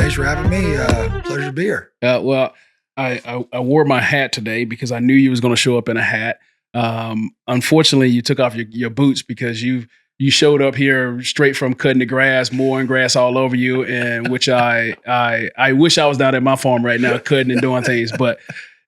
Thanks for having me. Pleasure to be here. Well, I wore my hat today because I knew you was going to show up in a hat. Unfortunately, you took off your boots because you showed up here straight from cutting the grass, mowing grass all over you, and which I wish I was down at my farm right now cutting and doing things. But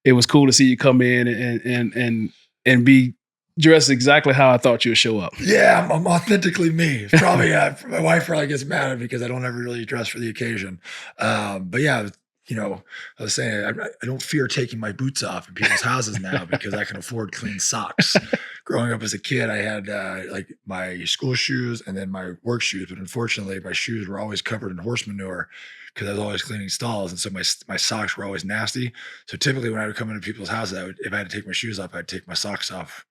it was cool to see you come in and be dressed exactly how I thought you would show up. Yeah, I'm authentically me. Probably my wife probably gets mad at me because I don't ever really dress for the occasion. But yeah, I was saying I don't fear taking my boots off in people's houses now because I can afford clean socks. Growing up as a kid, I had like my school shoes and then my work shoes, but unfortunately, my shoes were always covered in horse manure because I was always cleaning stalls, and so my socks were always nasty. So typically, when I would come into people's houses, if I had to take my shoes off, I'd take my socks off.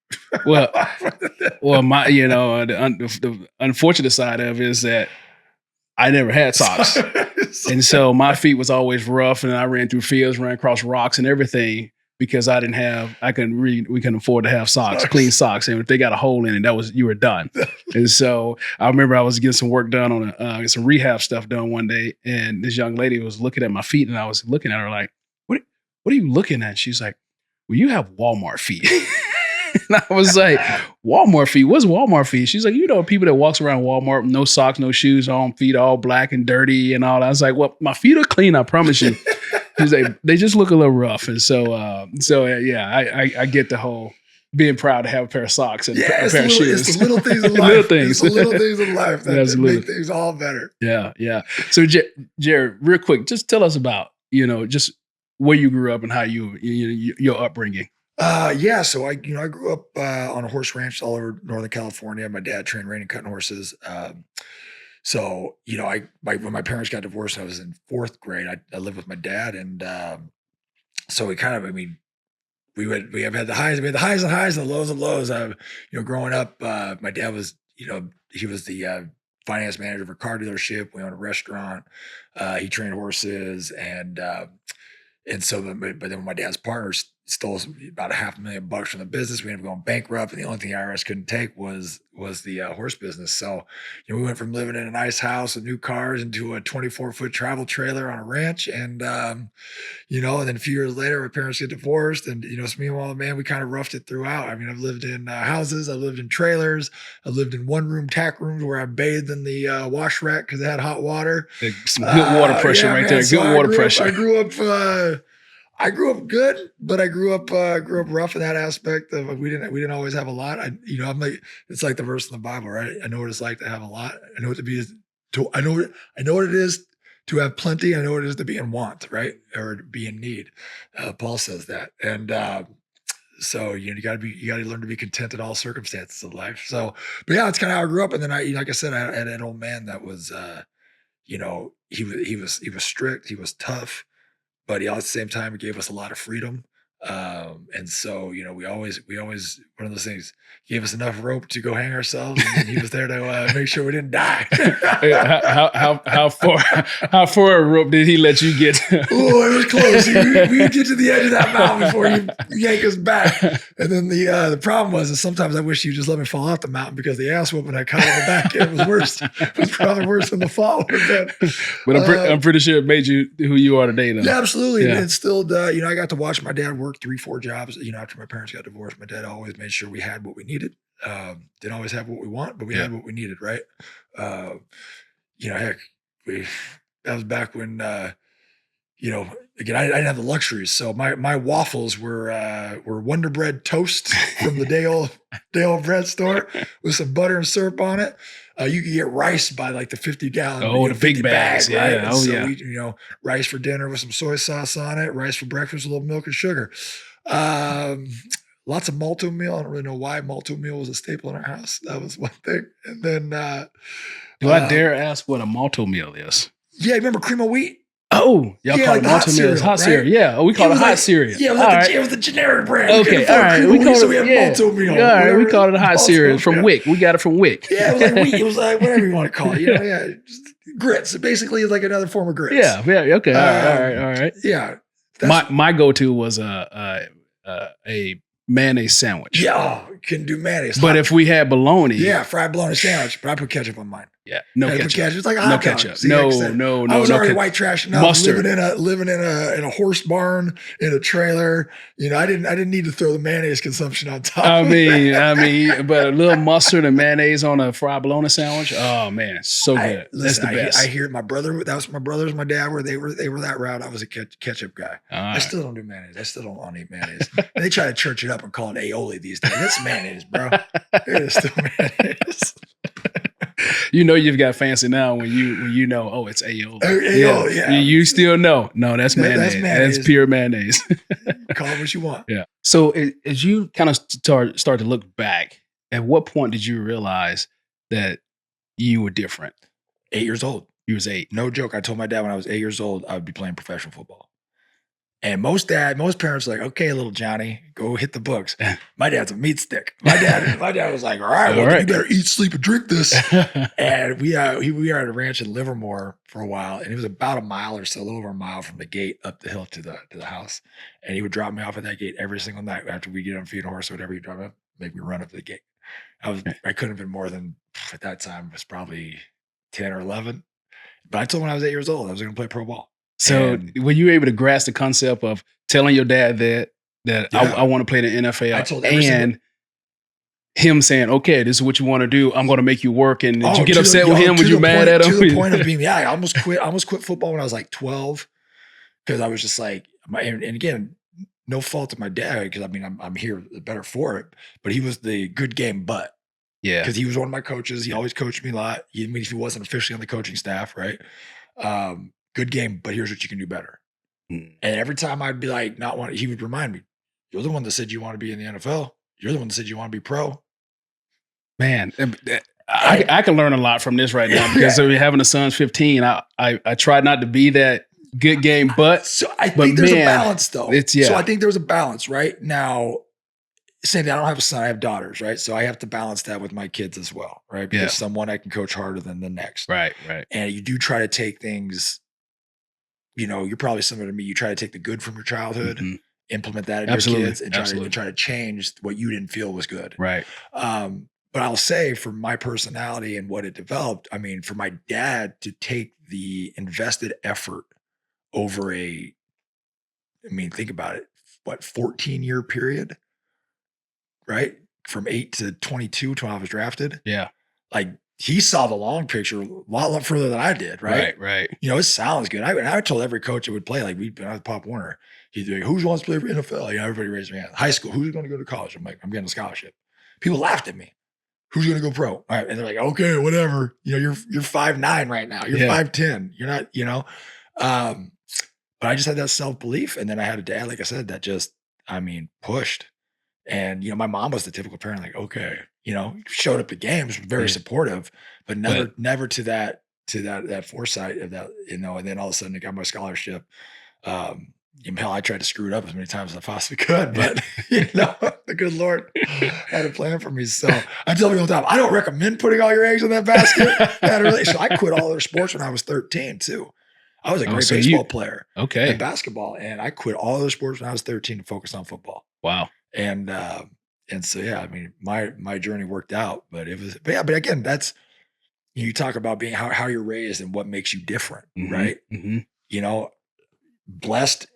Well, the unfortunate side of it is that I never had socks. And so my feet was always rough, and I ran through fields, ran across rocks and everything because we couldn't afford to have socks, clean socks. And if they got a hole in it, you were done. And so I remember I was getting some work done on some rehab stuff done one day, and this young lady was looking at my feet, and I was looking at her like, what are you looking at? She's like, well, you have Walmart feet. And I was like, Walmart feet? What's Walmart feet? She's like, people that walks around Walmart, no socks, no shoes on, feet all black and dirty and all that. I was like, well, my feet are clean, I promise you. She's like, they just look a little rough. And so I get the whole being proud to have a pair of socks and a pair of shoes. It's the little things in life. It's the little things in life that make things all better. Yeah. So Jared, real quick, just tell us about, just where you grew up and how your upbringing. So I grew up on a horse ranch all over Northern California. My dad trained reining and cutting horses. When my parents got divorced, I was in fourth grade. I lived with my dad, and so we have had the highs. We had the highs and highs and the lows and lows. Growing up, my dad was, he was the finance manager of a car dealership. We owned a restaurant. He trained horses, and so, but then when my dad's partner stole about $500,000 from the business, we ended up going bankrupt, and the only thing the IRS couldn't take was the horse business. So, we went from living in a nice house with new cars into a 24-foot travel trailer on a ranch, and and then a few years later, my parents get divorced, and so meanwhile, man, we kind of roughed it throughout. I mean, I've lived in houses, I've lived in trailers, I've lived in one-room tack rooms where I bathed in the wash rack because it had hot water. Some good water pressure right there. So good water pressure. I grew up good, but I grew up rough in that aspect of we didn't always have a lot. I'm like, it's like the verse in the Bible, right? I know what it's like to have a lot. I know what it is to have plenty. I know what it is to be in want, right? Or to be in need. Paul says that. And so you got to learn to be content in all circumstances of life. So, but yeah, it's kind of how I grew up. And then like I said, I had an old man that was he was strict, he was tough. But at the same time, he gave us a lot of freedom. And so, we always, one of those things, he gave us enough rope to go hang ourselves. And he was there to make sure we didn't die. How far a rope did he let you get? Oh, it was close. We would get to the edge of that mountain before he yank us back. And then the problem was sometimes I wish you just let me fall off the mountain because the ass whooping I caught in the back end was worse. It was probably worse than the fall. But I'm pretty sure it made you who you are today, though. Yeah, absolutely. Yeah. It instilled, I got to watch my dad work 3-4 jobs. After my parents got divorced, my dad always made sure we had what we needed. Didn't always have what we want, but we had what we needed, right? Heck, that was back when, again, I didn't have the luxuries. So my waffles were Wonder Bread toast from the day old bread store with some butter and syrup on it. You could get rice by like the 50-gallon. Oh, the big bags. Right? Yeah. We, rice for dinner with some soy sauce on it, rice for breakfast with a little milk and sugar. Lots of malto meal. I don't really know why malto meal was a staple in our house. That was one thing. And then, do I dare ask what a malto meal is? Yeah. Remember cream of wheat? Oh, y'all call it malto meal. Hot cereal. Yeah. Oh, we call it hot cereal. Yeah. It was the generic brand. Okay. All right. We have malto meal. All right. We call it a hot cereal from Wick. We got it from Wick. Yeah. It was like wheat. It was like whatever you want to call it. Yeah. Just grits. It basically is like another form of grits. Yeah. Okay. All right. Yeah. My go-to was a mayonnaise sandwich. Yeah, can do mayonnaise. But if we had bologna. Yeah, fried bologna sandwich. But I put ketchup on mine. Yeah. No Had to put ketchup. ketchup. It's like a No hot dog. ketchup. See, like I No, said, no, I no, was no already ketchup. white trash enough, Mustard. living in a horse barn in a trailer. You know, I didn't need to throw the mayonnaise consumption on top. I mean, but a little mustard and mayonnaise on a fried bologna sandwich. Oh man, so good. That's the best. I hear my brother. That was my brothers. My dad were they were that route. I was a ketchup guy. I still don't do mayonnaise. I still don't want to eat mayonnaise. And they try to church it up and call it aioli these days. It's mayonnaise, bro. It is still mayonnaise. You know you've got fancy now when you know, oh, it's aioli. Aioli, yeah. You still know. No, that's mayonnaise. That's pure mayonnaise. Call it what you want. Yeah. So as you kind of start to look back, at what point did you realize that you were different? 8 years old. You was 8. No joke. I told my dad when I was 8 years old, I would be playing professional football. And most parents are like, okay, little Johnny, go hit the books. My dad's a meat stick. My dad was like, all right, well, you better eat, sleep, and drink this. And we were at a ranch in Livermore for a while, and it was about a mile or so, a little over a mile from the gate up the hill to the house. And he would drop me off at that gate every single night after we get on feed a horse or whatever. He'd drop me up, make me run up to the gate. I couldn't have been more than, at that time, it was probably 10 or 11. But I told him when I was 8 years old, I was going to play pro ball. So were you able to grasp the concept of telling your dad that I want to play the NFL, I told and him saying, okay, this is what you want to do. I'm going to make you work. And did you get upset with him? Was you mad at him? To the point of being, I almost quit football when I was like 12 because I was just like, and again, no fault of my dad because I mean, I'm here the better for it, but he was the good game butt. Yeah. Because he was one of my coaches. He always coached me a lot. Even if he wasn't officially on the coaching staff, right? Good game, but here's what you can do better. And every time I'd be like, he would remind me, you're the one that said you want to be in the NFL. You're the one that said you want to be pro. Man, I can learn a lot from this right now because having a son's 15, I try not to be that good game, but so I think there's a balance though. So I think there's a balance right now. Same thing. I don't have a son. I have daughters, right? So I have to balance that with my kids as well, right? Because someone I can coach harder than the next. Right. And you do try to take things, you know, you're probably similar to me. You try to take the good from your childhood, implement that in your kids, and try to change what you didn't feel was good. Right. But I'll say for my personality and what it developed, I mean, for my dad to take the invested effort over think about it, 14-year period, right? From 8 to 22 till I was drafted. Yeah. Like he saw the long picture a lot further than I did, right? Right. You know, it sounds good. I told every coach that would play, like when I was Pop Warner, he'd be like, who wants to play for NFL? You know, everybody raised their hand. High school, who's going to go to college? I'm like, I'm getting a scholarship. People laughed at me. Who's going to go pro? All right. And they're like, okay, whatever. You know, you're 5'9" right now. You're 5'10". You're not, you know. But I just had that self-belief. And then I had a dad, like I said, that just, pushed. And, you know, my mom was the typical parent, like, okay, you know, showed up at games, very supportive, but never to that foresight of that, you know, and then all of a sudden I got my scholarship. Hell, I tried to screw it up as many times as I possibly could, but you know, the good Lord had a plan for me. So I tell people all the time, I don't recommend putting all your eggs in that basket. So I quit all other sports when I was 13 too. I was a great baseball player. Okay. And basketball. And I quit all other sports when I was 13 to focus on football. Wow. And so, yeah, my journey worked out, but but again, that's, you talk about being how you're raised and what makes you different, right? Mm-hmm. You know, blessed.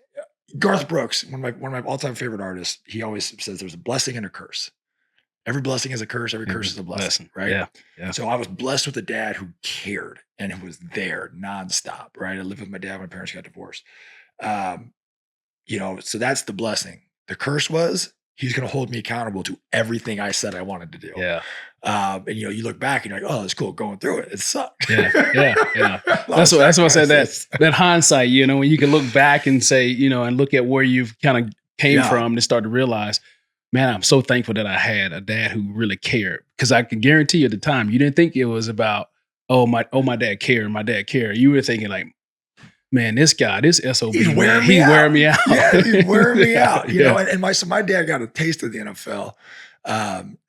Garth Brooks, one of my all-time favorite artists, he always says there's a blessing and a curse. Every blessing is a curse. Every curse is a blessing, right? Yeah. So I was blessed with a dad who cared and who was there nonstop, right? I lived with my dad when my parents got divorced. You know, so that's the blessing. The curse was he's going to hold me accountable to everything I said I wanted to do. Yeah. And you know, you look back and you're like, oh, it's cool going through it. It sucked. Yeah. That's what I said, that hindsight, you know, when you can look back and say, you know, and look at where you've kind of came from and start to realize, man, I'm so thankful that I had a dad who really cared. Because I can guarantee you at the time, you didn't think it was about, my dad cared. You were thinking like, man, this SOB, he's wearing me out. Yeah, he's wearing me out. You know, and my dad got a taste of the NFL.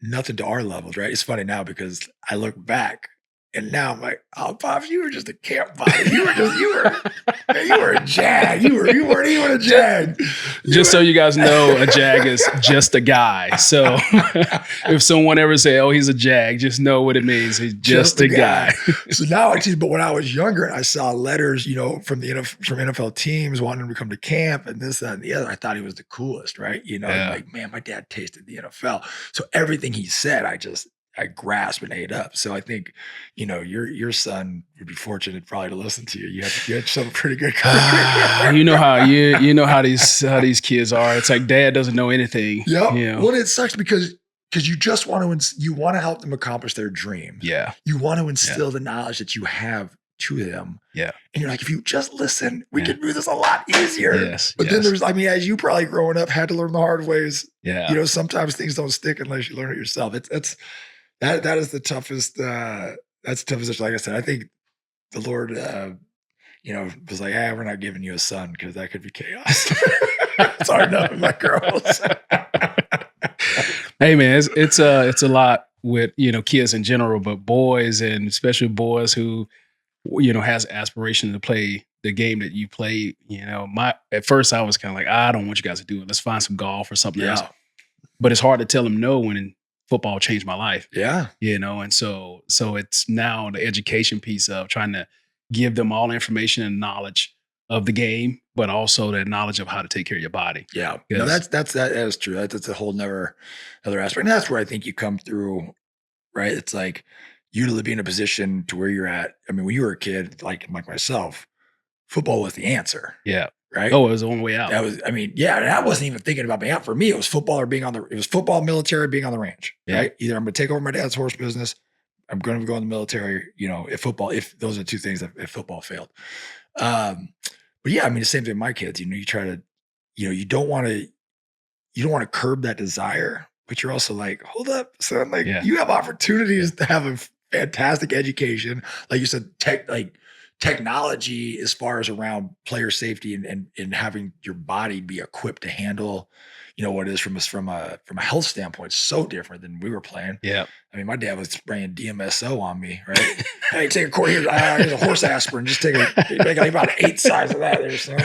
Nothing to our levels, right? It's funny now because I look back And now I'm like, oh, Pops, you were just a camp body. You were a jag. You weren't even a jag. Just so you guys know, a jag is just a guy. So if someone ever say, "Oh, he's a jag," just know what it means. He's just a guy. So now I see. But when I was younger, and I saw letters, from from NFL teams wanting him to come to camp and this, that, and the other, I thought he was the coolest, right? Like, man, my dad tasted the NFL. So everything he said, I grasped and ate up. So I think, your son would be fortunate probably to listen to you. You had some pretty good. You know how these kids are. It's like dad doesn't know anything. Yeah. Well, it sucks because you just want to help them accomplish their dreams. Yeah. You want to instill the knowledge that you have to them. Yeah. And you're like, if you just listen, we can do this a lot easier. Yes. But then as you probably growing up had to learn the hard ways. Yeah. Sometimes things don't stick unless you learn it yourself. That is the toughest. That's the toughest. Like I said, I think the Lord, was like, "Hey, we're not giving you a son because that could be chaos." Sorry, enough, my girls. Hey, man, it's a lot with kids in general, but boys and especially boys who has aspiration to play the game that you play. At first I was kind of like, I don't want you guys to do it. Let's find some golf or something else. But it's hard to tell them no when football changed my life. Yeah. And so it's now the education piece of trying to give them all information and knowledge of the game, but also the knowledge of how to take care of your body. Yeah. No, that is true. That's a whole another aspect. And that's where I think you come through, right? It's like you to be in a position to where you're at. I mean, when you were a kid, like myself, football was the answer. Yeah. Right. Oh, it was the only way out. And I wasn't even thinking about being out. For me, it was football or it was football, military, being on the range. Yeah. Right. Either I'm going to take over my dad's horse business. I'm going to go in the military, if those are two things, if football failed. But yeah, I mean, the same thing with my kids, you try to, you don't want to curb that desire, but you're also like, hold up, son, like you have opportunities to have a fantastic education. Like you said, technology as far as around player safety and having your body be equipped to handle, what it is from a health standpoint, so different than we were playing. Yeah. I mean, my dad was spraying DMSO on me, right? Hey, take a quart, here's a horse aspirin. Just take about 8 size of that there, son.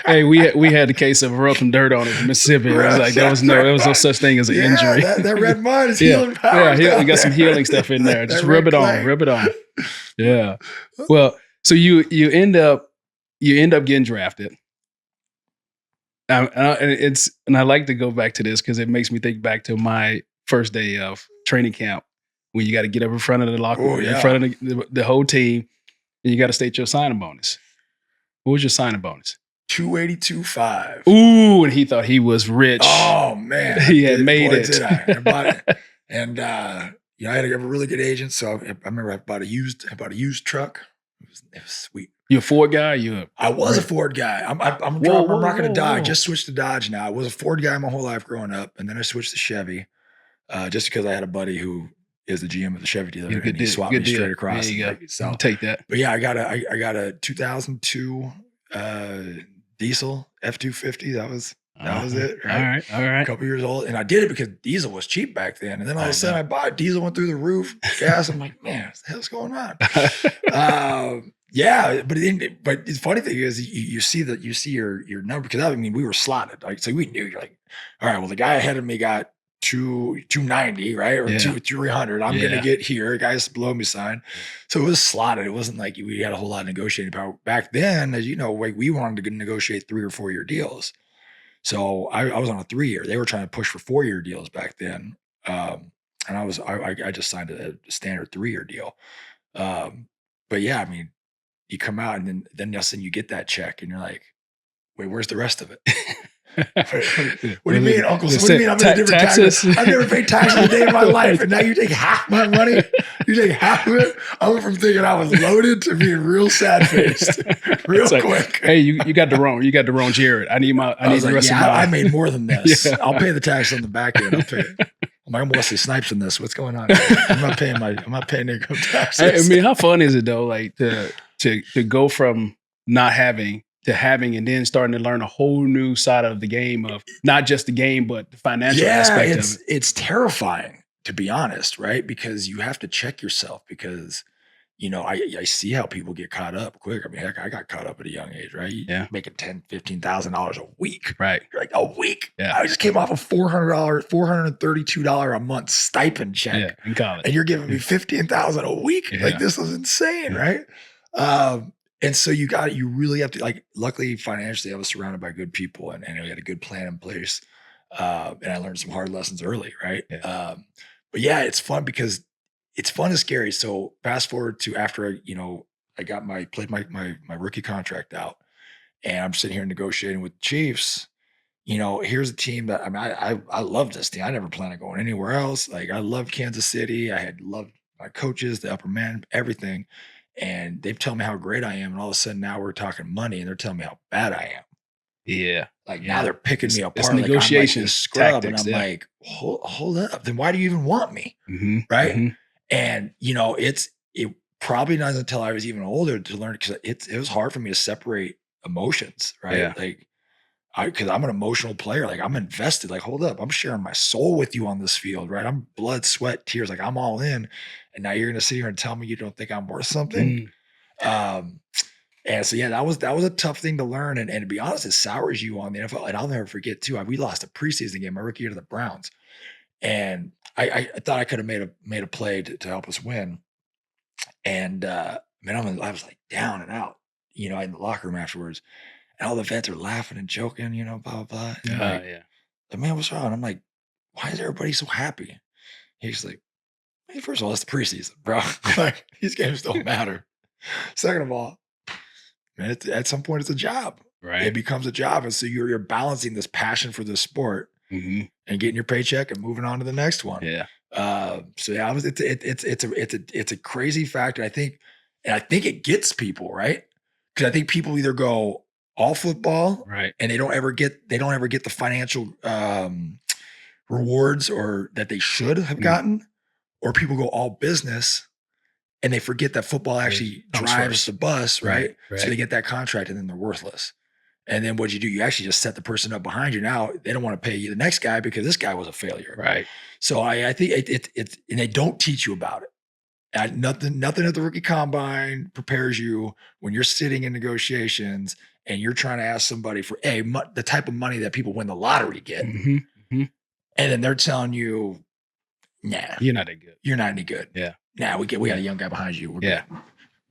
Hey, we had the case of rubbing dirt on it in Mississippi. It was like there was no such thing as an injury. That red mud is healing power. Yeah, we got some healing stuff in there. Just rub it on. Yeah. Well, so you end up getting drafted. And I like to go back to this because it makes me think back to my first day of training camp when you got to get up in front of the locker room, in front of the whole team, and you got to state your signing bonus. What was your signing bonus? $282,500. Ooh, and he thought he was rich. Oh man, he had made it. Did I bought it, and I had a really good agent, so I remember I bought a used truck. It was sweet. You a Ford guy? I was a Ford guy. I'm rocking a Dodge. Just switched to Dodge now. I was a Ford guy my whole life growing up, and then I switched to Chevy, just because I had a buddy who is the GM of the Chevy dealer, and he swapped me straight across. There you go. So I'll take that. But yeah, I got a 2002 diesel F-250. That was it. Right? All right. A couple years old, and I did it because diesel was cheap back then. And then all of a sudden, I bought diesel, went through the roof, gas. I'm like, man, what the hell's going on? Yeah, but the funny thing is, you see your number, because we were slotted, like, so we knew, you're like, all right, well, the guy ahead of me got 290, right, or 300. I'm gonna get here. Guys below me signed, so it was slotted. It wasn't like we had a whole lot of negotiating power back then. As you know, like, we wanted to negotiate 3 or 4 year deals. So I was on a 3-year. They were trying to push for 4-year deals back then, and I just signed a standard 3-year deal. But yeah, I mean, you come out and then you get that check and you're like, wait, where's the rest of it? What do you mean, Uncle? What do you mean I'm in a different taxes? I've never paid taxes a day in my life, and now you take half my money? You take half of it? I went from thinking I was loaded to being real sad-faced real quick. Hey, you got the wrong Jared. I need the rest of my I made more than this. I'll pay the tax on the back end. I'll pay it. I'm like, I'm Wesley Snipes in this. What's going on? I'm not paying income taxes. I mean, how fun is it though? Like to go from not having to having, and then starting to learn a whole new side of the game, of not just the game, but the financial aspect of it. It's terrifying, to be honest, right? Because you have to check yourself, because I see how people get caught up quick. I mean, heck, I got caught up at a young age, right? Yeah. Making $10,000, $15,000 a week. Right. You're like, a week? Yeah. I just came off a $432 a month stipend check. Yeah. In college. And you're giving me $15,000 a week. Yeah. Like, this is insane, Yeah. right? And so you really have to, like, luckily financially, I was surrounded by good people and we had a good plan in place. And I learned some hard lessons early, right? Yeah. But yeah, it's fun because it's fun and scary. So fast forward to after I got played my rookie contract out, and I'm sitting here negotiating with the Chiefs. Here's a team that I love this team. I never planned on going anywhere else. Like, I love Kansas City. I had loved my coaches, the upper man, everything. And they've told me how great I am. And all of a sudden now we're talking money and they're telling me how bad I am. Yeah. Like, now they're picking me apart. It's Like, I'm like negotiation this scrub, tactics, and I'm yeah. like, hold up. Then why do you even want me? Mm-hmm. Right. Mm-hmm. And it probably not until I was even older to learn, because it was hard for me to separate emotions. Right. Yeah. Like, because I'm an emotional player. Like, I'm invested. Like, hold up, I'm sharing my soul with you on this field, right? I'm blood, sweat, tears. Like, I'm all in. And now you're going to sit here and tell me you don't think I'm worth something. And so, yeah, that was a tough thing to learn. And to be honest, it sours you on the NFL. And I'll never forget too, we lost a preseason game my rookie year to the Browns. And I thought I could have made a play to help us win. And man, I was like down and out, in the locker room afterwards. And all the vets are laughing and joking, blah, blah, blah. And Yeah. Like, man, what's wrong? I'm like, why is everybody so happy? He's like, hey, first of all, it's the preseason, bro. Like, these games don't matter. Second of all, man, at some point it's a job. Right. It becomes a job. And so you're balancing this passion for this sport and getting your paycheck and moving on to the next one. Yeah. So yeah, it's a crazy factor. I think it gets people, right? Because I think people either go all football, right, and they don't ever get the financial rewards or that they should have gotten, or people go all business and they forget that football actually drives the bus, right? So they get that contract and then they're worthless. And then what you do, you actually just set the person up behind you. Now they don't want to pay you the next guy because this guy was a failure. Right. So I think it's and they don't teach you about it. And nothing at the rookie combine prepares you when you're sitting in negotiations and you're trying to ask somebody for the type of money that people win the lottery get. Mm-hmm. Mm-hmm. And then they're telling you, nah, you're not that good. You're not any good. Yeah. Nah, we got a young guy behind you. We're good.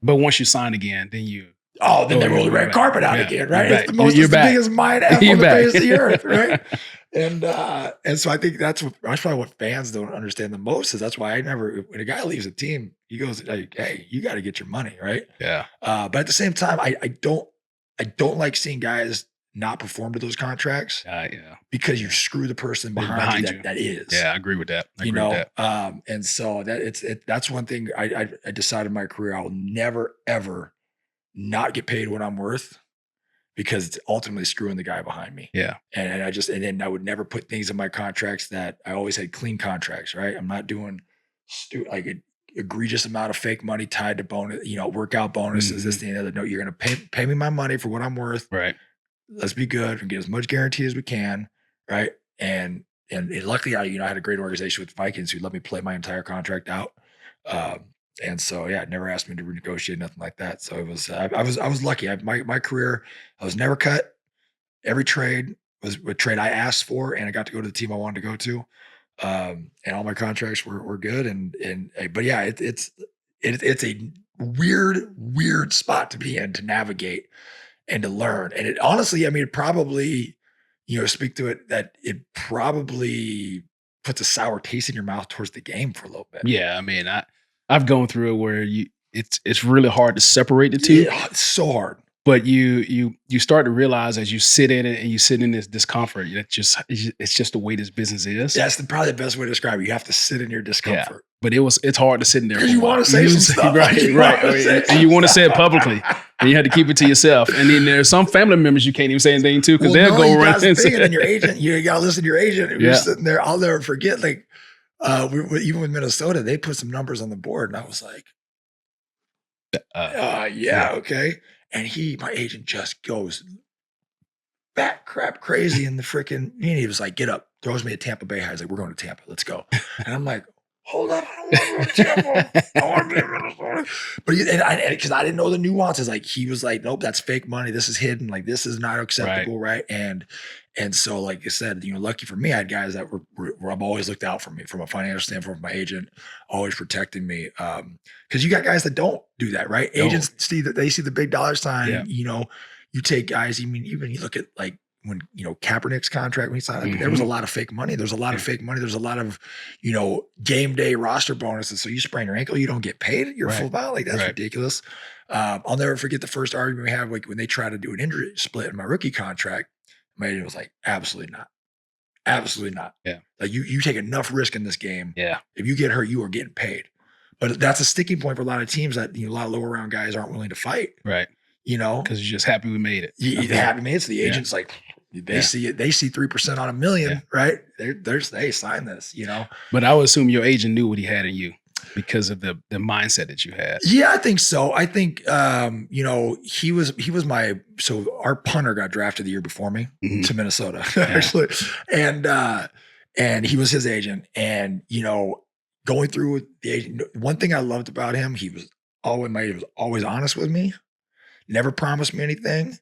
But once you sign again, then then they roll the red carpet out again, right? It's the biggest mind F on the face of the earth, right? And so I think that's probably what fans don't understand the most, is that's why when a guy leaves a team, he goes like, hey, you got to get your money, right? Yeah. But at the same time, I don't like seeing guys not perform to those contracts. Because you screw the person behind you. That is. Yeah, I agree with that. And so that's one thing I decided in my career, I will never, ever not get paid what I'm worth, because it's ultimately screwing the guy behind me. Yeah. And then I would never put things in my contracts that I always had clean contracts, right? I'm not doing like an egregious amount of fake money tied to bonus, workout bonuses, this, thing, and the other. No, you're going to pay me my money for what I'm worth. Right. Let's be good and get as much guarantee as we can. Right. And luckily I had a great organization with Vikings who let me play my entire contract out. And so, never asked me to renegotiate, nothing like that. So it was, I was lucky. My career, I was never cut. Every trade was a trade I asked for, and I got to go to the team I wanted to go to. And all my contracts were good. But yeah, it's a weird spot to be in, to navigate and to learn. And it honestly, it probably, speak to it, that it probably puts a sour taste in your mouth towards the game for a little bit. Yeah. I've gone through it where it's really hard to separate the two. Yeah, it's so hard. But you start to realize as you sit in it and you sit in this discomfort, it's just the way this business is. That's probably the best way to describe it. You have to sit in your discomfort. But it's hard to sit in there. Because you want to say some stuff. Right. And you want to say it publicly. And you have to keep it to yourself. And then there's some family members you can't even say anything to, because they'll go around and say. And your agent, you got to listen to your agent. You're sitting there. I'll never forget, like, even with Minnesota, they put some numbers on the board. And I was like, okay. And my agent just goes bat crap crazy in the freaking meeting. He was like, get up, throws me a Tampa Bay high. He's like, we're going to Tampa. Let's go. And I'm like, hold up, I don't want to go to Tampa. I want to be in Minnesota. But because I didn't know the nuances, like he was like, nope, that's fake money. This is hidden. Like this is not acceptable, right? And so, like I said, lucky for me, I had guys that were I've always looked out for me from a financial standpoint, from my agent, always protecting me. Because you got guys that don't do that, right? Agents see that they see the big dollar sign. You take guys. Even you look at like when Kaepernick's contract when he signed, there was a lot of fake money. There's a lot of fake money. There's a lot of game day roster bonuses. So you sprain your ankle, you don't get paid. You're full out. Like that's ridiculous. I'll never forget the first argument we had, like when they tried to do an injury split in my rookie contract. My agent was like, absolutely not. Absolutely not. Yeah. Like you take enough risk in this game. Yeah. If you get hurt, you are getting paid. But that's a sticking point for a lot of teams that a lot of lower round guys aren't willing to fight. Right. Because you're just happy we made it. You're happy we made it. So the agent's like, they see it. They see 3% on $1 million, right? They sign this. But I would assume your agent knew what he had in you because of the mindset that you had. Yeah, I think so. I think he was our punter got drafted the year before me to Minnesota, actually. And he was his agent. And going through with the agent, one thing I loved about him, he was always honest with me, never promised me anything,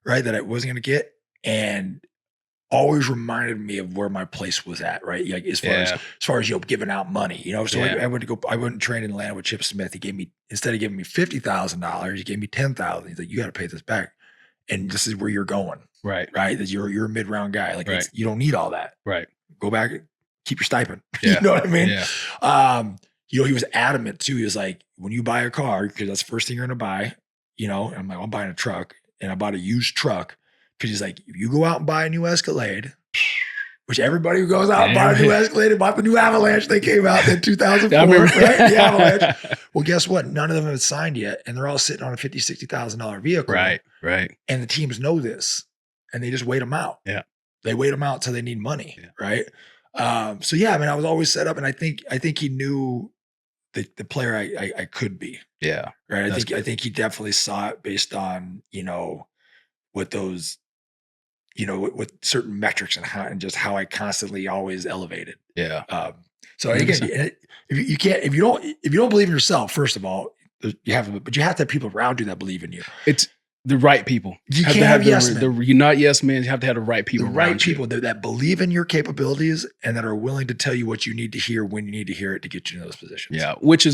right, that I wasn't gonna get, and always reminded me of where my place was at, right? Like as far as giving out money, So I went and trained in Atlanta with Chip Smith. He gave me, instead of giving me $50,000, he gave me $10,000. He's like, you got to pay this back, and this is where you're going, right? That you're a mid round guy, like you don't need all that, right? Go back, keep your stipend. Yeah. You know what I mean? Yeah. He was adamant too. He was like, when you buy a car, because that's the first thing you're gonna buy, and I'm like, I'm buying a truck, and I bought a used truck. Because he's like, if you go out and buy a new Escalade, which everybody who goes out and buys a new Escalade and bought the new Avalanche, they came out in 2004, right? The Avalanche. Well, guess what? None of them have signed yet, and they're all sitting on a $50,000, $60,000 vehicle. Right. And the teams know this, and they just wait them out. Yeah. They wait them out till they need money, right? So yeah, I was always set up, and I think he knew the player I could be. Yeah. Right. I think he definitely saw it based on what those. With certain metrics and just how I constantly always elevated. Yeah. So again, if you don't believe in yourself, first of all, you have to have people around you that believe in you. It's the right people. You can't have yes men. You're not yes men. You have to have the right people. The right people that believe in your capabilities and that are willing to tell you what you need to hear when you need to hear it to get you in those positions. Yeah. Which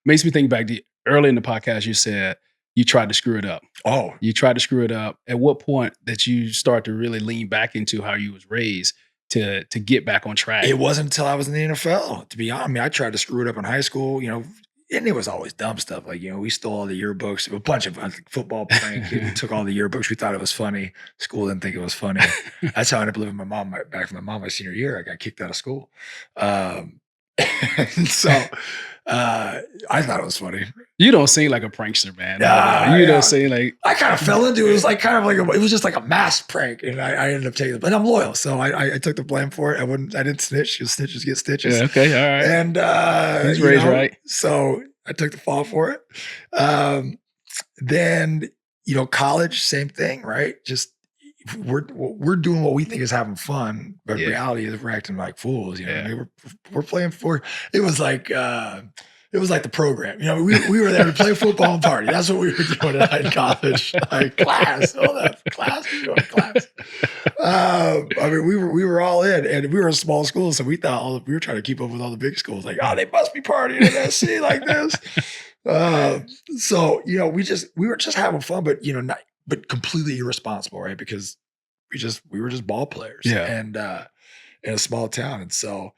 makes me think back to early in the podcast, you said, you tried to screw it up. Oh, you tried to screw it up. At what point did you start to really lean back into how you was raised to get back on track? It wasn't until I was in the NFL, to be honest. I tried to screw it up in high school, and it was always dumb stuff. Like, we stole all the yearbooks, a bunch of football prank. We took all the yearbooks. We thought it was funny. School didn't think it was funny. That's how I ended up living with my mom back from my mom my senior year. I got kicked out of school. So I thought it was funny. You don't seem like a prankster, man. You don't seem like. I kind of fell into it. It was like it was just like a mass prank, and I ended up taking it. But I'm loyal, so I took the blame for it. I didn't snitch. Because snitches get stitches. Yeah, okay, all right. And he's raised right. So I took the fall for it. Then college, same thing, right? Just we're doing what we think is having fun, but reality is we're acting like fools. We're playing for. It was like the program. We were there to play football and party. That's what we were doing in college. Like class, all that class. We were doing class. We were all in, and we were a small school, so we thought we were trying to keep up with all the big schools. Like, they must be partying in SC like this. So we were just having fun, but completely irresponsible, right? Because we were just ball players, and in a small town, and so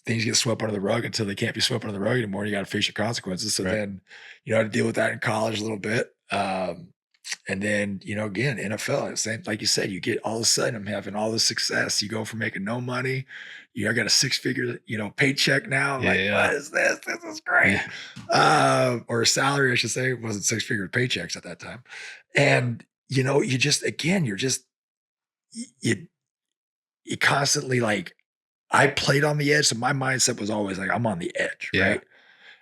things get swept under the rug until they can't be swept under the rug anymore. You got to face your consequences. So then I had to deal with that in college a little bit, and then again NFL, same like you said, you get all of a sudden I'm having all this success. You go from making no money, I got a 6-figure paycheck now. I'm what is this? This is great. Or a salary, I should say. It wasn't 6-figure paychecks at that time. And you constantly like, I played on the edge. So my mindset was always like, I'm on the edge, right?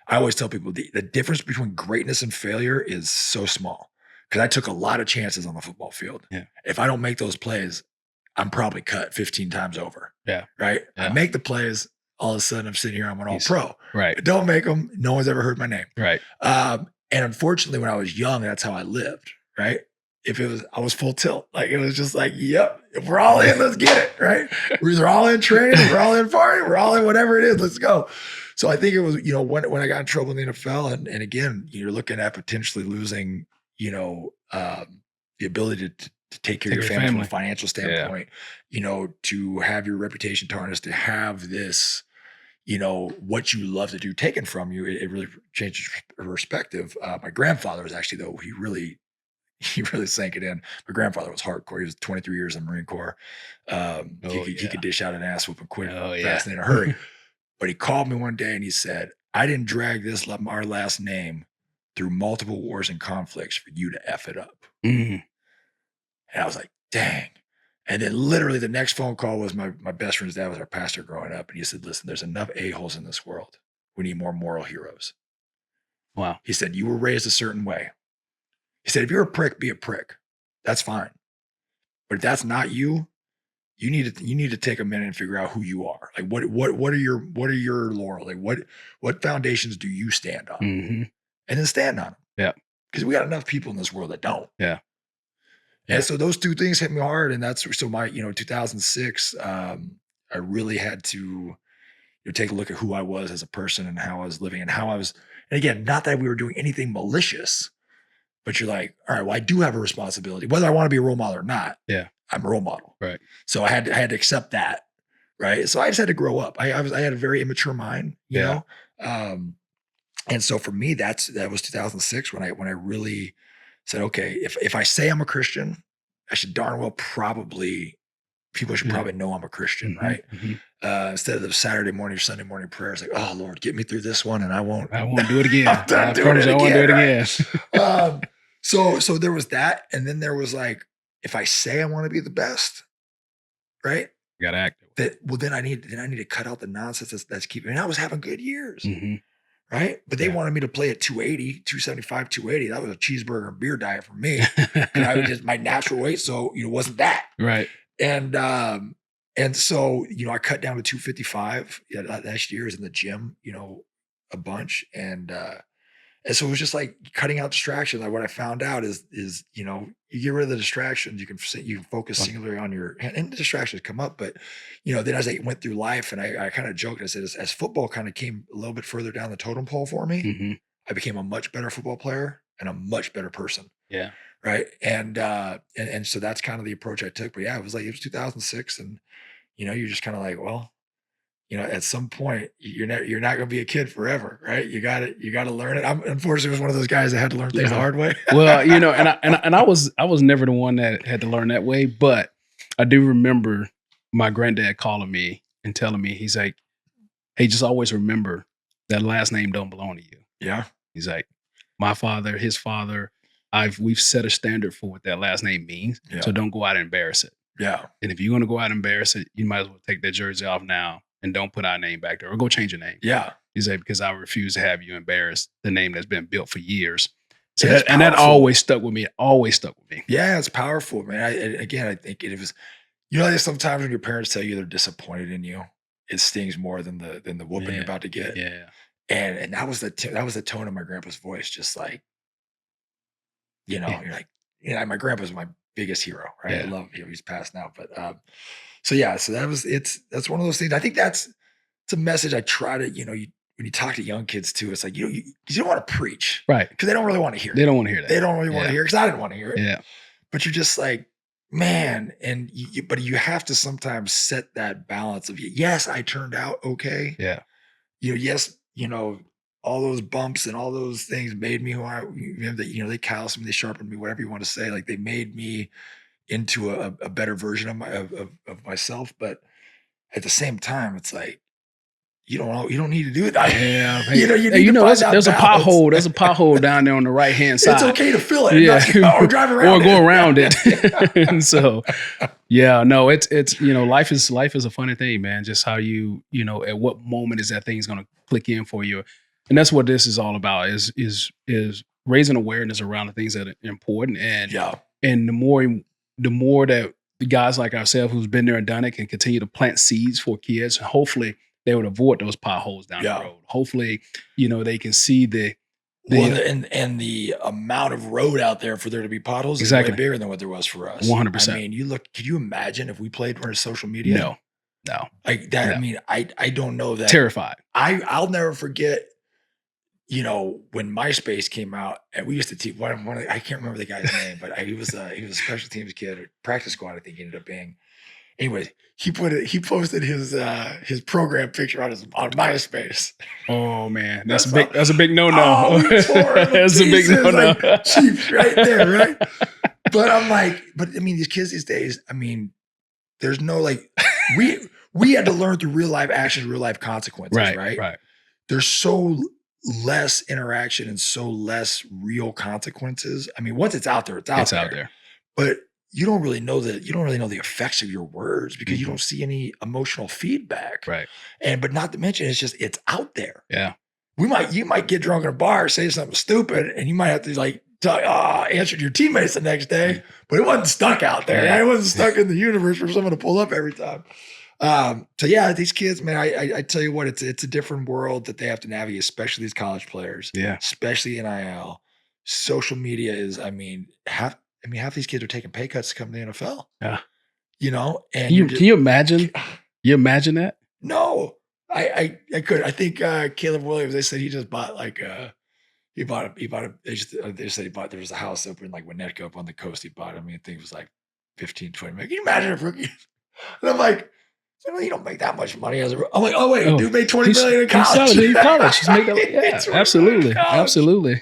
I always tell people the difference between greatness and failure is so small, because I took a lot of chances on the football field. Yeah. If I don't make those plays, I'm probably cut 15 times over. Yeah. Right. Yeah. I make the plays, all of a sudden I'm sitting here, I'm an all He's pro. right. Don't make them. No one's ever heard my name. Right. And unfortunately, when I was young, that's how I lived, right? If it was, I was full tilt. Like it was just like, yep, if we're all in, let's get it, right? We're either all in training, we're all in party, we're all in whatever it is, let's go. So I think it was, when I got in trouble in the NFL, and again, you're looking at potentially losing, the ability to take care of your family from a financial standpoint, to have your reputation tarnished, to have this, what you love to do taken from you, it really changes your perspective. My grandfather was actually, though, he really sank it in. My grandfather was hardcore. He was 23 years in the Marine Corps. He could dish out an ass whooping quick, fast, and in a hurry. But he called me one day and he said, I didn't drag our last name through multiple wars and conflicts for you to F it up. Mm-hmm. And I was like, dang. And then literally the next phone call was my best friend's dad was our pastor growing up. And he said, listen, there's enough a-holes in this world. We need more moral heroes. Wow. He said, you were raised a certain way. He said, if you're a prick, be a prick. That's fine. But if that's not you, you need to take a minute and figure out who you are. Like what are your laurels? Like what foundations do you stand on? Mm-hmm. And then stand on them. Yeah. Because we got enough people in this world that don't. Yeah. And so those two things hit me hard. And that's so my, 2006, I really had to take a look at who I was as a person and how I was living and and again, not that we were doing anything malicious, but you're like, all right, well, I do have a responsibility, whether I want to be a role model or not. Yeah. I'm a role model. Right. So I had to accept that. Right. So I just had to grow up. I had a very immature mind, you know? And so for me, that was 2006 when I really said, okay, if I say I'm a Christian, I should darn well people should probably know I'm a Christian, Mm-hmm. right? Mm-hmm. Instead of the Saturday morning or Sunday morning prayers, like, oh Lord, get me through this one and I won't do it again. I won't do it again. So there was that. And then there was like, if I say I want to be the best, right? You got to act. Then I need to cut out the nonsense that's keeping me. And I was having good years. Mm-hmm. Right. But they wanted me to play at 280, 275, 280. That was a cheeseburger and beer diet for me. And I was just my natural weight. So, wasn't that. Right. And so, I cut down to 255 last year. I was in the gym, a bunch. And so it was just like cutting out distractions. Like what I found out is, you get rid of the distractions, you can focus singularly on and the distractions come up. But, then as I went through life and I kind of joked, I said, as football kind of came a little bit further down the totem pole for me, mm-hmm. I became a much better football player and a much better person. Yeah. Right. And so that's kind of the approach I took. But yeah, it was 2006. And, you're just kind of like, well, at some point you're not going to be a kid forever, right? You got to learn it. I'm unfortunately was one of those guys that had to learn things the hard way. Well, and I was never the one that had to learn that way, but I do remember my granddad calling me and telling me, he's like, hey, just always remember that last name don't belong to you. Yeah. He's like, my father, his father, we've set a standard for what that last name means. Yeah. So don't go out and embarrass it. Yeah. And if you want to go out and embarrass it, you might as well take that jersey off now and don't put our name back there or go change your name. Yeah. He's like, because I refuse to have you embarrass the name that's been built for years. So yeah, that always stuck with me. Always stuck with me. Yeah, it's powerful, man. I think it was, sometimes when your parents tell you they're disappointed in you, it stings more than the whooping you're about to get. Yeah. And that was the tone of my grandpa's voice. Just like, you're like, my grandpa's my biggest hero, right? Yeah. I love him. He's passed now, but so that's one of those things. I think it's a message I try to, when you talk to young kids too, it's like, you don't want to preach, right? Because they don't really want to hear it. They don't want to hear that. They don't really want to hear it because I didn't want to hear it. Yeah. But you're just like, man, and but you have to sometimes set that balance of, yes, I turned out okay. Yeah. Yes, all those bumps and all those things made me who I am. That they calloused me, they sharpened me, whatever you want to say. Like they made me into a better version of myself. But at the same time, it's like you don't need to do it. Yeah, there's a pothole. There's a pothole down there on the right hand side. It's okay to fill it, or drive around, or go around it. And so, yeah, no, it's life is a funny thing, man. Just how at what moment is that thing's gonna click in for you. And that's what this is all about is raising awareness around the things that are important. And the more that the guys like ourselves who's been there and done it can continue to plant seeds for kids. Hopefully they would avoid those potholes down the Yeah. road. Hopefully, they can see the Well, and the amount of road out there for there to be potholes is way Exactly. bigger than what there was for us. 100%. I mean, could you imagine if we played for social media? No. Like that. No. I mean, I don't know that. Terrified. I'll never forget, when MySpace came out, and we used to teach I can't remember the guy's name, but he was a special teams kid or practice squad, I think he ended up being. Anyways, he posted his program picture on MySpace. Oh man, that's a big no. That's a big no. Like, Chiefs right there, right? But I'm like, I mean, these kids these days, I mean, there's no like we had to learn through real life actions, real life consequences, right? Right. There's so less interaction and so less real consequences. I mean, once it's out there, it's out there. But you don't really know the effects of your words because you don't see any emotional feedback. Right. But not to mention, it's out there. Yeah. You might get drunk in a bar, say something stupid, and you might have to like answer to your teammates the next day, but it wasn't stuck out there. Yeah. It wasn't stuck in the universe for someone to pull up every time. So yeah, these kids, man, I tell you what, it's a different world that they have to navigate, especially these college players. Yeah. Especially NIL. Social media is, half these kids are taking pay cuts to come to the NFL. Yeah. And can you imagine? You imagine that? No, I could. I think Caleb Williams, they said he just bought they said he bought, there was a house up in like Winnetka up on the coast. He bought, I think it was like 15, 20 million. Can you imagine if rookie? And I'm like, you don't make that much money as a. I'm like, oh wait, dude made 20 million in college. He's made that. Yeah, absolutely.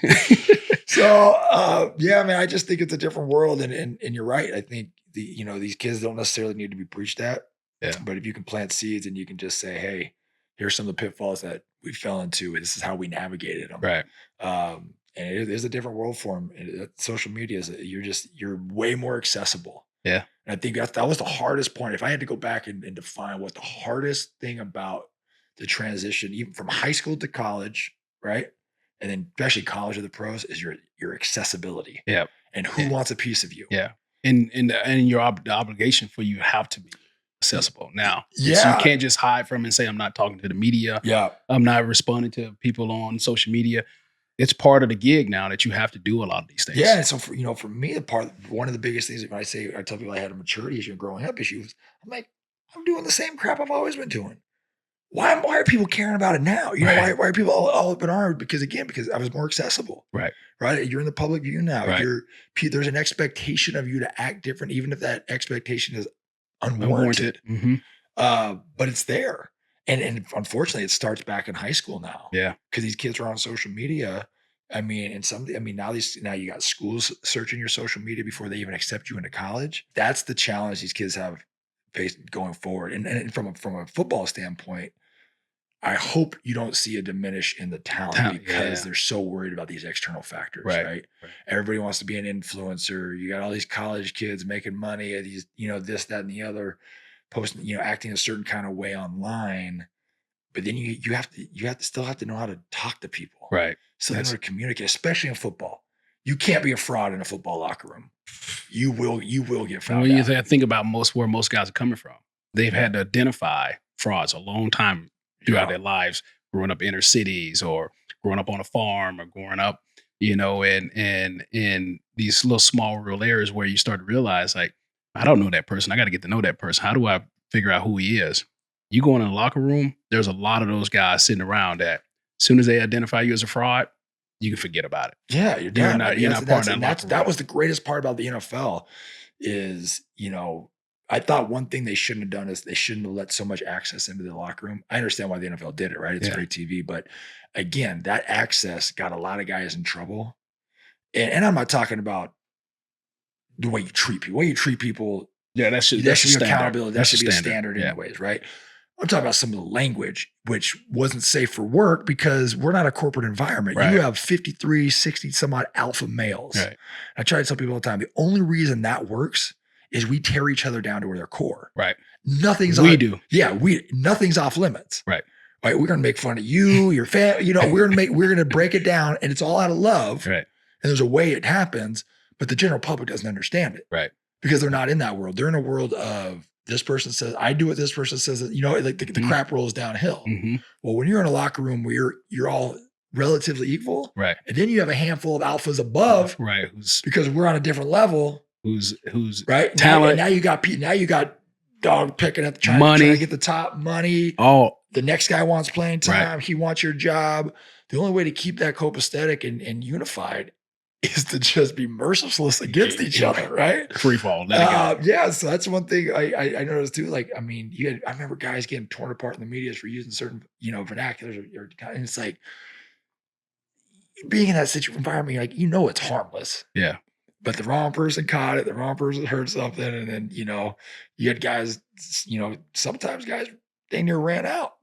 So yeah, man, I just think it's a different world, and you're right. I think these kids don't necessarily need to be preached at. Yeah. But if you can plant seeds and you can just say, hey, here's some of the pitfalls that we fell into, and this is how we navigated them. Right. And it is a different world for them. Social media you're way more accessible. Yeah. And I think that was the hardest point. If I had to go back and define what the hardest thing about the transition, even from high school to college, right? And then especially college or the pros, is your accessibility. Yeah. And who wants a piece of you? Yeah. And the obligation for you have to be accessible now. Yeah. So you can't just hide from and say, I'm not talking to the media. Yeah. I'm not responding to people on social media. It's part of the gig now that you have to do a lot of these things. Yeah. And so for me, one of the biggest things when I tell people I had a maturity issue and growing up issues, I'm like, I'm doing the same crap I've always been doing. Why are people caring about it now? Why are people all up in arms? Because I was more accessible. Right. Right. You're in the public view now. Right. There's an expectation of you to act different, even if that expectation is unwarranted. Mm-hmm. But it's there. And unfortunately, it starts back in high school now. Yeah. Because these kids are on social media. Now you got schools searching your social media before they even accept you into college. That's the challenge these kids have faced going forward. And from a football standpoint, I hope you don't see a diminish in the talent because they're so worried about these external factors, right? Everybody wants to be an influencer. You got all these college kids making money at these, this, that, and the other, posting, acting a certain kind of way online. But then you still have to know how to talk to people. Right. So in order to communicate, especially in football. You can't be a fraud in a football locker room. You will get found out. You think about where most guys are coming from. They've had to identify frauds a long time throughout their lives, growing up inner cities or growing up on a farm or growing up, in these little small rural areas where you start to realize, like, I don't know that person. I got to get to know that person. How do I figure out who he is? You go in a locker room, there's a lot of those guys sitting around that as soon as they identify you as a fraud, you can forget about it. Yeah, you're done. You're not part of that. That was the greatest part about the NFL is, I thought one thing they shouldn't have done is they shouldn't have let so much access into the locker room. I understand why the NFL did it, right? It's great TV. But again, that access got a lot of guys in trouble. And I'm not talking about the way you treat people. The way you treat people, that should be accountability. That should be a standard anyways, right? I'm talking about some of the language, which wasn't safe for work because we're not a corporate environment. Right. You have 53, 60 some odd alpha males. Right. I try to tell people all the time, the only reason that works is we tear each other down to their core. Right. Nothing's off limits. Right. Right. We're going to make fun of you, your family, we're going to break it down and it's all out of love. Right. And there's a way it happens, but the general public doesn't understand it. Right. Because they're not in that world. They're in a world of this person says, I do what this person says, you know, like the crap rolls downhill. Well, when you're in a locker room where you're all relatively equal, right? And then you have a handful of alphas above, right? Because we're on a different level. Who's right? Talent. Now you got dog picking at the trying to get the top money. Oh, the next guy wants playing time. Right. He wants your job. The only way to keep that copacetic and unified is to just be merciless against each other, right? Free fall. Yeah, so that's one thing I noticed too. Like, I mean, I remember guys getting torn apart in the media for using certain, vernaculars, and it's like being in that environment, like, it's harmless. Yeah. But the wrong person caught it. The wrong person heard something, and then you had guys. Sometimes guys they near ran out.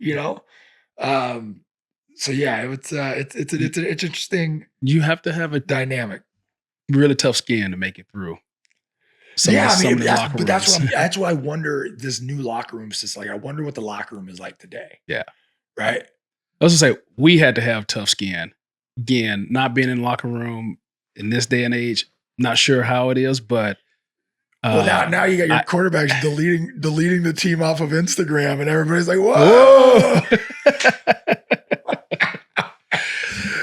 So yeah, it's an interesting. You have to have a dynamic, really tough skin to make it through. That's what I wonder. This new locker room system. Like, I wonder what the locker room is like today. Yeah. Right. I was gonna say we had to have tough skin. Again, not being in the locker room in this day and age. Not sure how it is, but now you got your quarterbacks deleting the team off of Instagram, and everybody's like, "Whoa!"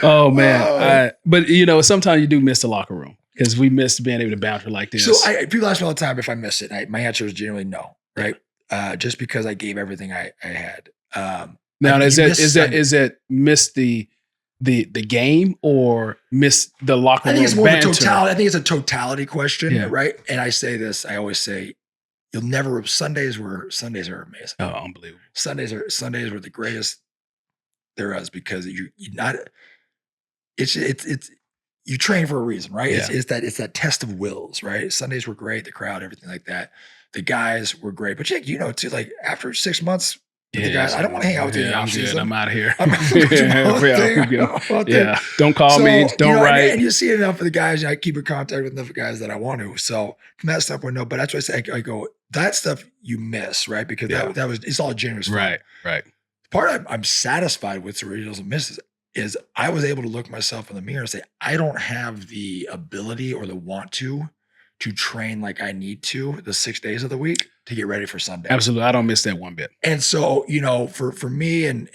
Oh man! But sometimes you do miss the locker room because we miss being able to banter like this. So people ask me all the time if I miss it. My answer is generally no, right? Just because I gave everything I had. Now is that miss the game or miss the locker room? I think it's more banter? totality. I think it's a totality question, right? And I say this. I always say, you'll never. Sundays are amazing. Oh, unbelievable! Sundays were the greatest there is because you're not. It's you train for a reason, right? Yeah. It's that test of wills, right? Sundays were great. The crowd, everything like that. The guys were great, but too, like after 6 months. The guys, I don't want to hang out with you in the offseason. I'm out of here. Yeah. Don't call me. Don't write. And you see it enough of the guys. I keep in contact with enough of the guys that I want to. So from that standpoint, no. But that's why I say I go, that stuff you miss, right? Because it's all generous. Right. Part I'm satisfied with, so it doesn't miss is I was able to look myself in the mirror and say, I don't have the ability or the want to train like I need to the 6 days of the week to get ready for Sunday. Absolutely. I don't miss that one bit. And so, for me, and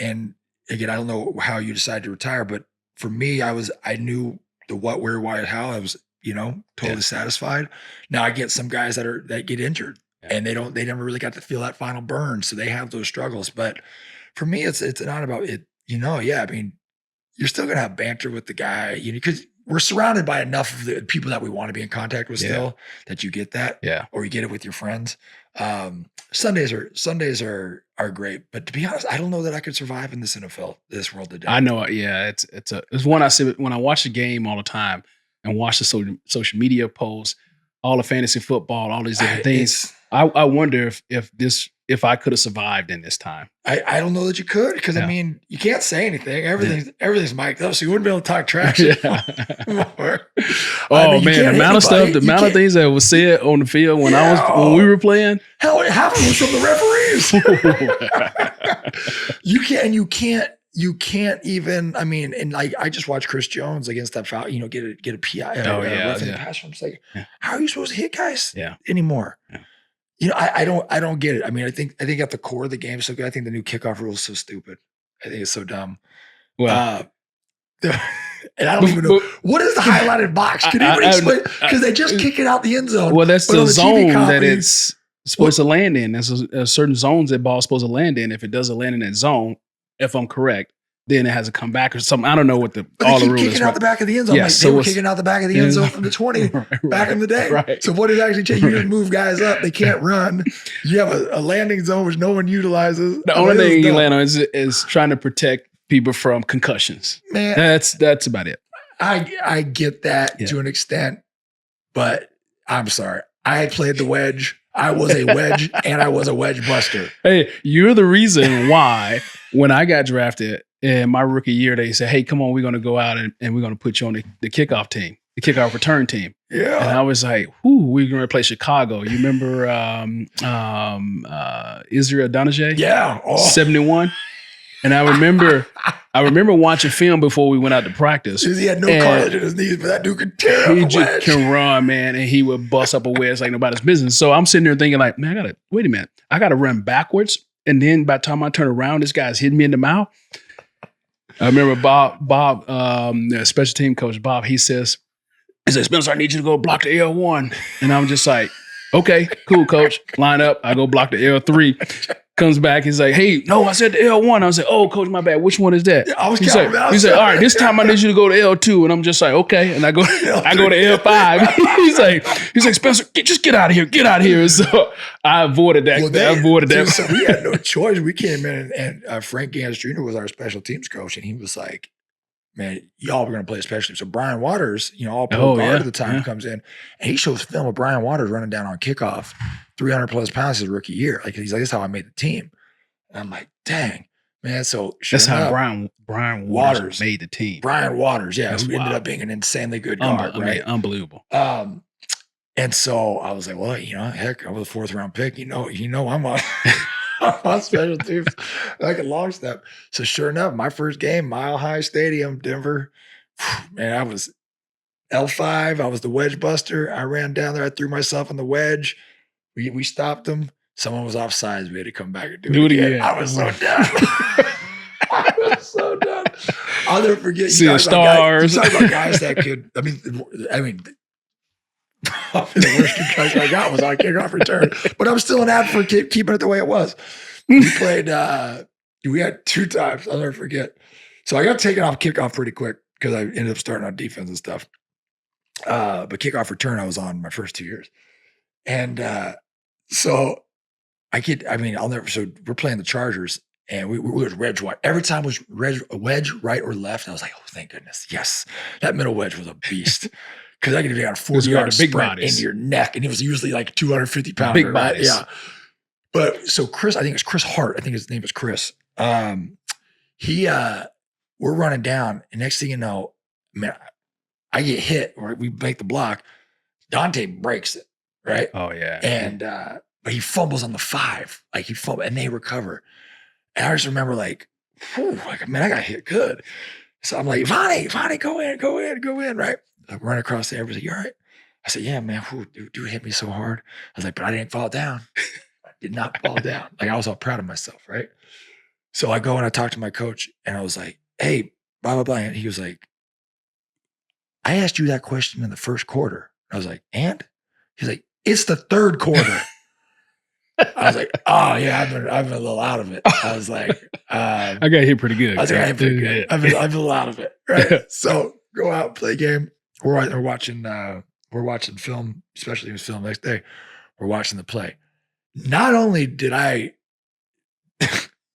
again, I don't know how you decided to retire, but for me, I knew the what, where, why, and how. I was, totally satisfied. Now I get some guys that get injured and they never really got to feel that final burn. So they have those struggles. But for me, it's not about it, I mean, you're still going to have banter with the guy, because we're surrounded by enough of the people that we want to be in contact with still that you get that, or you get it with your friends. Sundays are great, but to be honest, I don't know that I could survive in this this world today. I know, it's one I see when I watch the game all the time and watch the social media posts, all the fantasy football, all these different things. I wonder if I could have survived in this time. I don't know that you could, because I mean, you can't say anything. Everything's mic'd up, so you wouldn't be able to talk trash anymore. The amount of stuff, the amount of things that was said on the field when we were playing. Hell, half of it was from the referees. You can't even. I mean, and like I just watched Chris Jones against that foul. Get a PI. Roughing the passer. I'm just like, how are you supposed to hit guys anymore? Yeah. I don't get it. I mean, I think at the core of the game is so good. I think the new kickoff rule is so stupid. I think it's so dumb. Well, and I don't even know what is the highlighted box. Can you explain? Because they just kick it out the end zone. Well, that's the zone that it's supposed to land in. There's certain zones that ball's supposed to land in. If it doesn't land in that zone, if I'm correct, then it has to come back or something. I don't know what all the rules kicking out the back of the end zone. They were kicking out the back of the end zone from the 20 back in the day. Right. So what is actually changing? You just move guys up. They can't run. You have a landing zone which no one utilizes. The only thing you land on is trying to protect people from concussions. Man, that's about it. I get that to an extent, but I'm sorry. I had played the wedge. I was a wedge and I was a wedge buster. Hey, you're the reason why when I got drafted in my rookie year, they said, hey, come on, we're going to go out and we're going to put you on the kickoff team, the kickoff return team. Yeah. And I was like, we're going to play Chicago. You remember Israel Donajay? Yeah. 71? And I remember watching film before we went out to practice. He had no cartilage in his knees, but that dude could tear up a wedge. He just can run, man, and he would bust up a wedge like nobody's business. So I'm sitting there thinking like, man, wait a minute. I got to run backwards. And then by the time I turn around, this guy's hitting me in the mouth. I remember Bob, the special team coach, Bob, he says, Spencer, I need you to go block the L1. And I'm just like, okay, cool, coach. Line up. I go block the L3. Comes back. He's like, hey, no, I said the L1. I was like, oh, coach, my bad. Which one is that? Yeah, He's like, all right, this time I need you to go to L2. And I'm just like, okay. And I go to L5. he's like, Spencer, just get out of here. Get out of here. And so I avoided that. So we had no choice. We came in and Frank Gans Jr. was our special teams coach. And he was like, man, y'all were going to play special teams. So Brian Waters, all pro guard at the time, comes in and he shows film of Brian Waters running down on kickoff, 300 plus pounds his rookie year. Like, he's like, this is how I made the team. And I'm like, dang, man. So that's how Brian Waters made the team. Brian Waters, who ended up being an insanely good guard, right? Unbelievable. And so I was like, well, heck, I was a 4th round pick. I'm on, I'm on special teams like a long step. So sure enough, my first game, Mile High Stadium, Denver, man, I was L5. I was the wedge buster. I ran down there. I threw myself in the wedge. We stopped them. Someone was offsides. We had to come back and do it again. I was so done. I'll never forget. See the stars. You talk about guys that could. I mean, the worst concussion I got was on kickoff return, but I'm still an advocate for keeping it the way it was. We played. We had 2 times. I'll never forget. So I got taken off kickoff pretty quick because I ended up starting on defense and stuff. But kickoff return, I was on my first 2 years, and so I'll never. So we're playing the Chargers, and we was wedge wide. Every time was wedge right or left. I was like, oh, thank goodness, yes, that middle wedge was a beast. Because I could have got a 40-yard sprint into your neck, and it was usually like 250 pounds. Big bodies. Yeah. But so Chris, I think it's Chris Hart. I think his name is Chris. We're running down, and next thing you know, man, I get hit, or we make the block. Dante breaks it, right? Oh, yeah. And but he fumbles on the 5. Like, he fumbled, and they recover. And I just remember like, man, I got hit good. So I'm like, Vonnie, go in, right? I run across there. I was like, you all right? I said, yeah, man. Dude hit me so hard. I was like, but I didn't fall down. I did not fall down. Like, I was all proud of myself, right? So I go and I talk to my coach, and I was like, hey, blah, blah, blah. And he was like, I asked you that question in the first quarter. I was like, and? He's like, it's the 3rd quarter. I was like, oh, yeah, I've been a little out of it. I was like, I got hit pretty good. I was like, I hit pretty good. I've been a little out of it, right? So go out, play a game. We're watching film, especially if it was film next day. We're watching the play. Not only did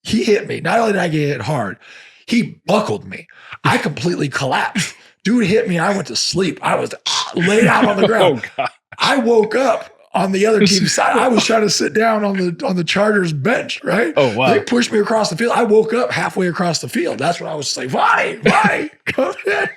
he hit me, not only did I get hit hard, he buckled me. I completely collapsed. Dude hit me. I went to sleep. I was laid out on the ground. Oh, God. I woke up on the other team's side. I was trying to sit down on the Chargers bench, right? Oh, wow. They pushed me across the field. I woke up halfway across the field. That's when I was like, Vonnie, come in.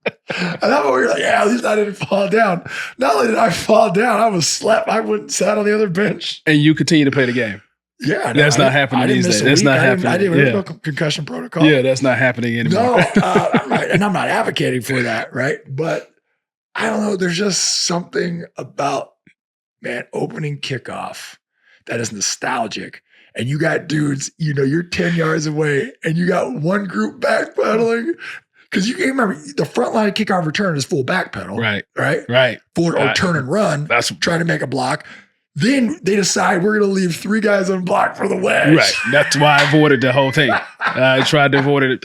And that's what we were like, yeah, at least I didn't fall down. Not only did I fall down, I was slept. I went and sat on the other bench. And you continue to play the game. Yeah. That's not happening these days. That's not happening. I didn't have no concussion protocol. Yeah, that's not happening anymore. No, I'm not advocating for that, right? But I don't know. There's just something about, man, opening kickoff that is nostalgic. And you got dudes, you're 10 yards away, and you got one group backpedaling. Because you can remember, the front line of kickoff return is full back pedal. Right. Full or turn and run. That's trying to make a block. Then they decide we're going to leave 3 guys unblocked for the wedge. Right. That's why I avoided the whole thing. I tried to avoid it.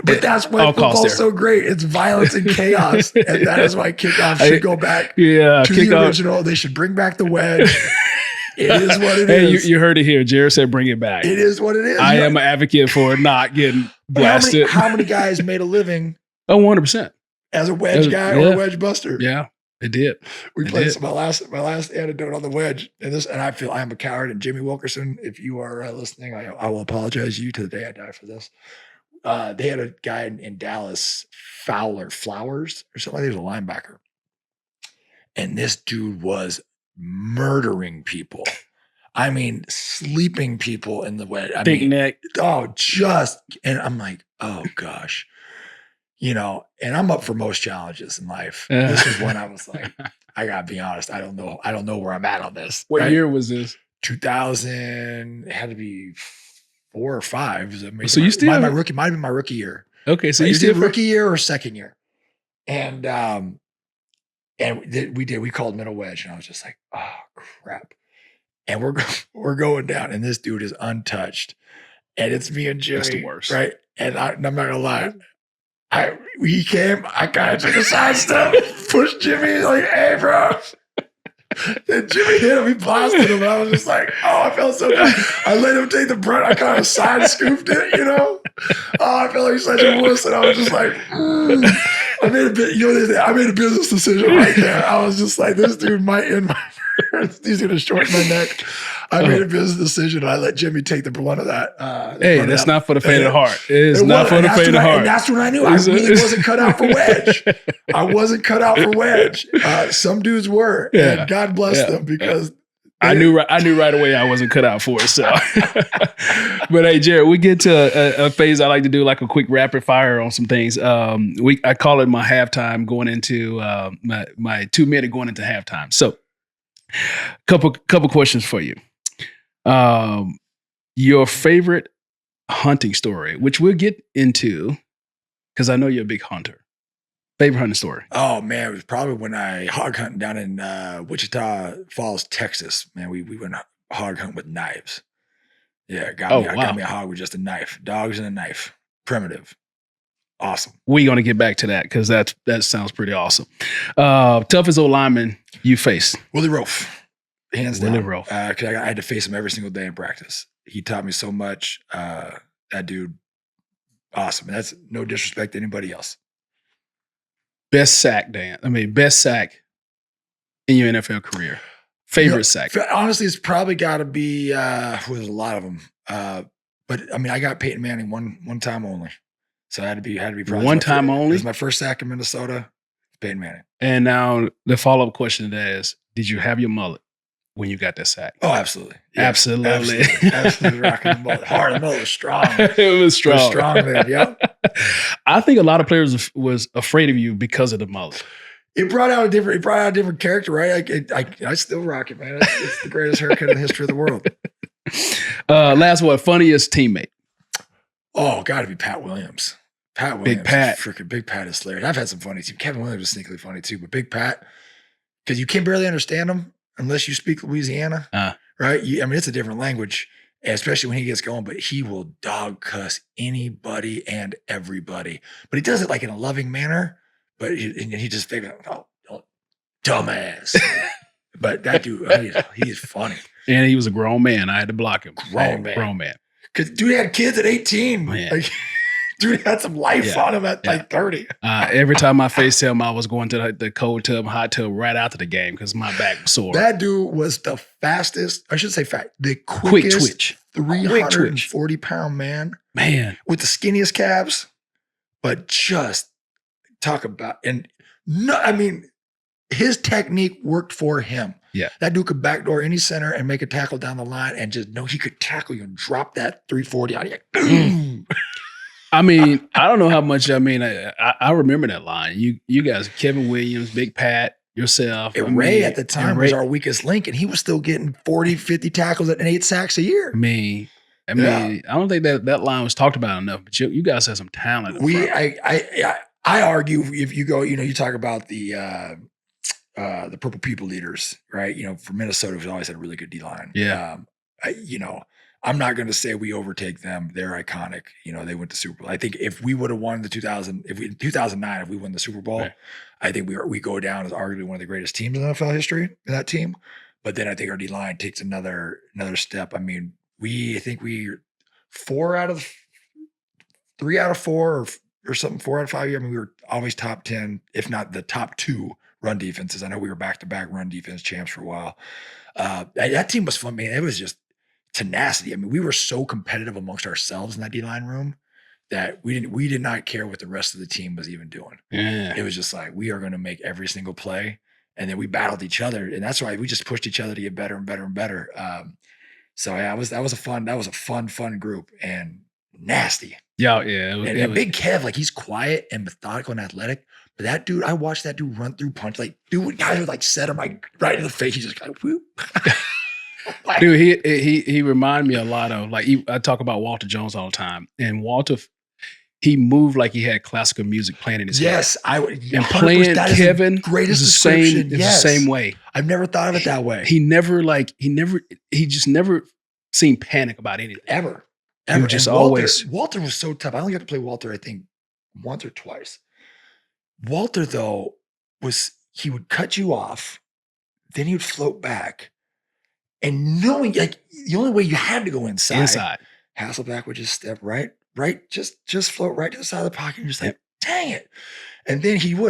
But that's why football's so great. It's violence and chaos. And that is why kickoff should go back to the original. They should bring back the wedge. It is what it is. You heard it here. Jared said bring it back. It is what it is. I am an advocate for not getting blasted. How many guys made a living? 100%. As a wedge guy or a wedge buster? Yeah, it did. We played my last anecdote on the wedge. And I feel I am a coward. And Jimmy Wilkerson, if you are listening, I will apologize to you to the day I die for this. They had a guy in Dallas, Flowers or something. He was a linebacker. And this dude was murdering people. I mean, sleeping people in the wedge. I Thick mean, neck. and I'm like, oh gosh, and I'm up for most challenges in life. Uh. This was when I was like, I gotta be honest, I don't know where I'm at on this. What right? year was this? 2000, it had to be 4 or 5. So you still my rookie might have been my rookie year. Okay, so Like, you it was still rookie year or second year, and we called middle wedge, and I was just like, oh crap, and we're going down, and this dude is untouched, and it's me and Jimmy, That's the worst. right? And I'm not gonna lie, I kind of took a side step, pushed Jimmy like, hey, bro. And Jimmy hit him, he blasted him, and I was just like, oh, I felt so bad. I let him take the brunt. I kind of side scooped it, Oh, I felt like such a wuss, and I was just like, I made a business decision right there. I was just like, this dude might end my he's gonna shorten my neck. I made a business decision, and I let Jimmy take the brunt of that. Hey, that's not for the faint of heart. It is not for the faint of heart. And that's when I knew I really wasn't cut out for wedge. I wasn't cut out for wedge. Some dudes were, and God bless them, because I knew right away I wasn't cut out for it. So, but hey, Jared, we get to a phase I like to do, like a quick rapid fire on some things. I call it my halftime going into my 2 minute going into halftime. So, couple questions for you. Your favorite hunting story, which we'll get into, because I know you're a big hunter. Favorite hunting story? Oh man, it was probably when I hog hunting down in Wichita Falls, Texas. Man, we went hog hunting with knives. Yeah, got me a hog with just a knife, dogs and a knife, primitive, awesome. We're gonna get back to that because that sounds pretty awesome. Toughest old lineman you faced? Willie Rofe, hands down. Willie Rofe. Because I had to face him every single day in practice. He taught me so much. That dude, awesome. And that's no disrespect to anybody else. Best sack, Dan. Best sack in your NFL career. Favorite sack? Honestly, it's probably got to be with a lot of them. But I got Peyton Manning one time only, so I had to be probably one time only. It was my first sack in Minnesota. Peyton Manning. And now the follow-up question to that is: did you have your mullet when you got that sack? Oh, absolutely. Yeah, absolutely. Absolutely rocking the mullet. Hard. The mullet was strong. It was strong. It was strong, man. Yep. I think a lot of players was afraid of you because of the mullet. It brought out a different character, right? I still rock it, man. It's the greatest haircut in the history of the world. Last one, funniest teammate. Oh, got to be Pat Williams. Pat Williams. Big Pat. Freaking Big Pat is hilarious. I've had some funny teams. Kevin Williams was sneakily funny too, but Big Pat, because you can barely understand him unless you speak Louisiana, right? It's a different language, especially when he gets going, but he will dog cuss anybody and everybody. But he does it like in a loving manner, but he just figures, oh, dumbass. But that dude, he's funny. And he was a grown man. I had to block him. Grown man. Because dude had kids at 18. Like, dude had some life on him at like 30. Every time I faced him, I was going to the cold tub, hot tub right after the game because my back was sore. That dude was the fastest, I should say the quick twitch. 340-pound man. Man. With the skinniest calves. But just talk about, his technique worked for him. Yeah. That dude could backdoor any center and make a tackle down the line and just know he could tackle you and drop that 340 out of you. I don't know how much, I remember that line. You guys, Kevin Williams, Big Pat, yourself. Ray at the time was our weakest link, and he was still getting 40, 50 tackles and 8 sacks a year. I don't think that line was talked about enough, but you guys had some talent. I argue if you go, you talk about the Purple People leaders, right? For Minnesota, we've always had a really good D-line. Yeah. I'm not going to say we overtake them. They're iconic. They went to Super Bowl. I think if we would have won in 2009, if we won the Super Bowl, right. I think we go down as arguably one of the greatest teams in NFL history in that team. But then I think our D-line takes another step. I think we 3 out of 4 or something, 4 out of 5 years. We were always top 10, if not the top 2 run defenses. I know we were back-to-back run defense champs for a while. That team was fun, man. It was just tenacity. We were so competitive amongst ourselves in that D-line room that we did not care what the rest of the team was even doing. Yeah. It was just like, we are going to make every single play. And then we battled each other. And that's why we just pushed each other to get better and better and better. So yeah, that was a fun group and nasty. Yeah, yeah. And Big Kev, like he's quiet and methodical and athletic. But that dude, I watched that dude run through punch. Like, dude, guys would like set him like right in the face. He's just like, whoop. Like, Dude, he reminded me a lot of like I talk about Walter Jones all the time, and Walter he moved like he had classical music playing in his head. yes, I would. And playing Kevin greatest is the same. description. It's Yes. the same way. I've never thought of it that way. He just never seemed panic about anything. Ever. He would just always. Walter was so tough. I only got to play Walter, I think, once or twice. Walter, though, he would cut you off, then he would float back. And knowing like the only way you had to go inside. Hasselback would just step right, just float right to the side of the pocket and just like, dang it. And then you're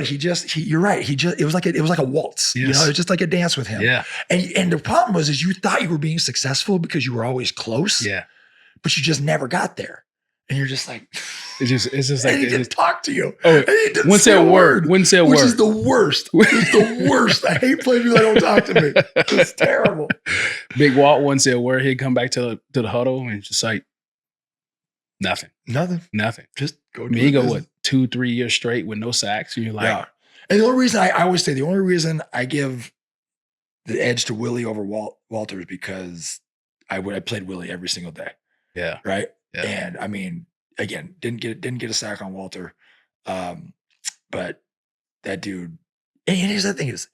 right. It was like a waltz. Yes. You know, it was just like a dance with him. Yeah. And the problem was you thought you were being successful because you were always close. Yeah. But you just never got there. And you're just like, it's just like and he didn't talk to you. Oh, and he didn't wouldn't say a word. Wouldn't say a which word. is the worst. It's the worst. I hate playing people that don't talk to me. It's terrible. Big Walt wouldn't say a word. He'd come back to the huddle and just like nothing. Just go. He go what 2-3 years straight with no sacks. And you're like, yeah. And the only reason I always say the only reason I give the edge to Willie over Walter is because I played Willie every single day. Yeah. Right. Yeah. And I mean, again, didn't get a sack on Walter, but that dude. And here's the thing: is,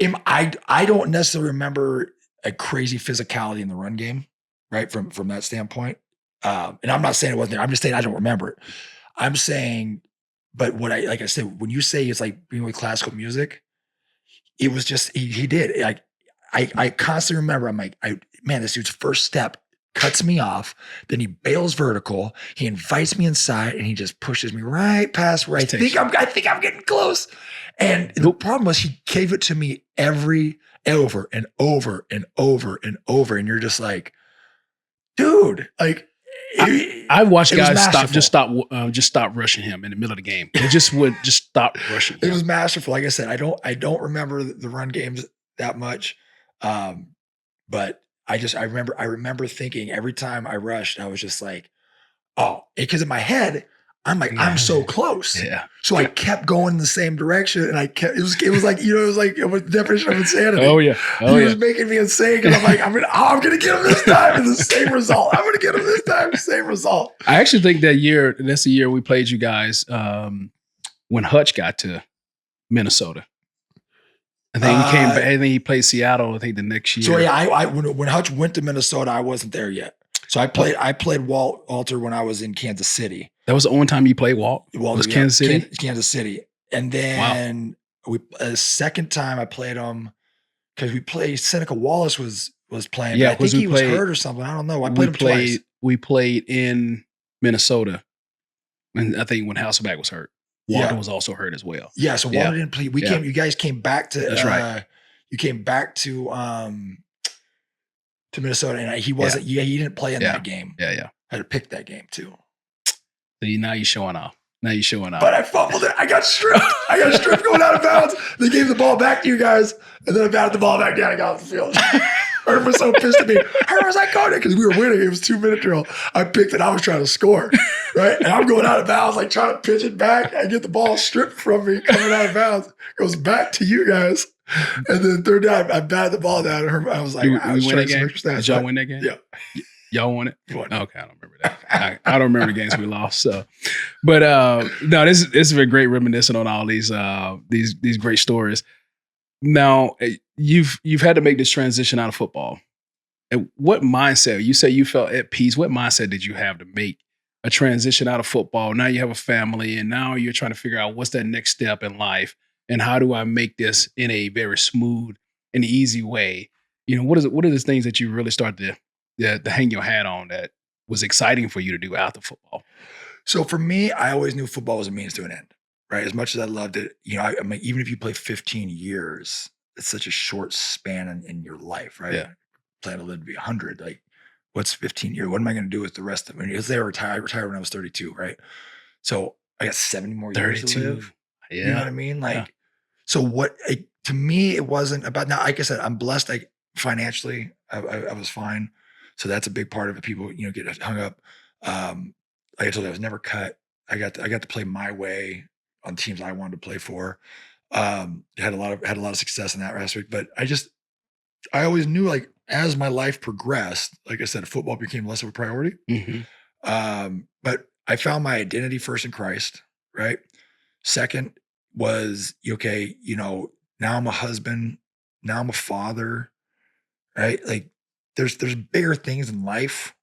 I don't necessarily remember a crazy physicality in the run game, right? From that standpoint, and I'm not saying it wasn't there. I'm just saying I don't remember it. I'm saying, but like I said, when you say it's like being with classical music, it was just he did. Like I constantly remember. I'm like, man, this dude's first step cuts me off, then he bails vertical, he invites me inside, and he just pushes me right past where I think I'm getting close. And the problem was he gave it to me over and over and over and over. And you're just like, dude, like I watched guys stop rushing him in the middle of the game. They just would just stop rushing him. It was masterful. Like I said, I don't remember the run games that much. But I remember thinking every time I rushed, I was just like, oh, because in my head, I'm like, I'm so close. Yeah. So I kept going in the same direction, and it was like, you know, it was like a definition of insanity. Oh yeah. He was making me insane because I'm like, I'm gonna get him this time, and the same result. I'm gonna get him this time, same result. I actually think that's the year we played you guys when Hutch got to Minnesota. I think he came back. I think he played Seattle. I think the next year. So yeah, when Hutch went to Minnesota, I wasn't there yet. So I played Walter when I was in Kansas City. That was the only time you played Walt. Was Kansas City? Kansas City, and then the second time I played him because we played Seneca Wallace was playing. Yeah, I think he was hurt or something. I don't know. I played him twice. We played in Minnesota, and I think when Hasselback was hurt. Walter was also hurt as well. Yeah, so Walter didn't play. You guys came back to. That's right. You came back to Minnesota, and he wasn't. Yeah, he didn't play in that game. Yeah. I had to pick that game too. So now you're showing off. But I fumbled it. I got stripped. Going out of bounds. They gave the ball back to you guys, and then I batted the ball back down and got off the field. Herb was so pissed at me. How was I going it? Because we were winning. It was 2-minute drill. I picked it. I was trying to score, right? And I'm going out of bounds, like trying to pitch it back. I get the ball stripped from me, coming out of bounds. Goes back to you guys. And then third down, I batted the ball down. And I was like, I was trying to game? Did y'all win that game? Yeah. Y'all won it? You won. Okay, I don't remember that. I don't remember the games we lost. So, but no, this has been great reminiscing on all these great stories. Now, you've had to make this transition out of football. And what mindset? You say you felt at peace. What mindset did you have to make a transition out of football? Now you have a family, and now you're trying to figure out what's that next step in life, and how do I make this in a very smooth and easy way? You know, what are the things that you really start to hang your hat on that was exciting for you to do after football? So for me, I always knew football was a means to an end, right? As much as I loved it, you know, I mean, even if you play 15 years, it's such a short span in your life, right? Yeah. Plan to live to be 100. Like, what's 15 years? What am I going to do with the rest of it? I mean, because I retired when I was 32, right? So I got 70 more years to live. Yeah. You know what I mean? Like, so to me, it wasn't about, now, like I said, I'm blessed. Like financially, I was fine. So that's a big part of it. People, get hung up. Like I told you, I was never cut. I got to play my way on teams I wanted to play for. Had a lot of success in that aspect, but I always knew, like, as my life progressed, like I said, football became less of a priority. Hmm. But I found my identity first in Christ, right? Second was, okay, now I'm a husband, now I'm a father, right? Like there's bigger things in life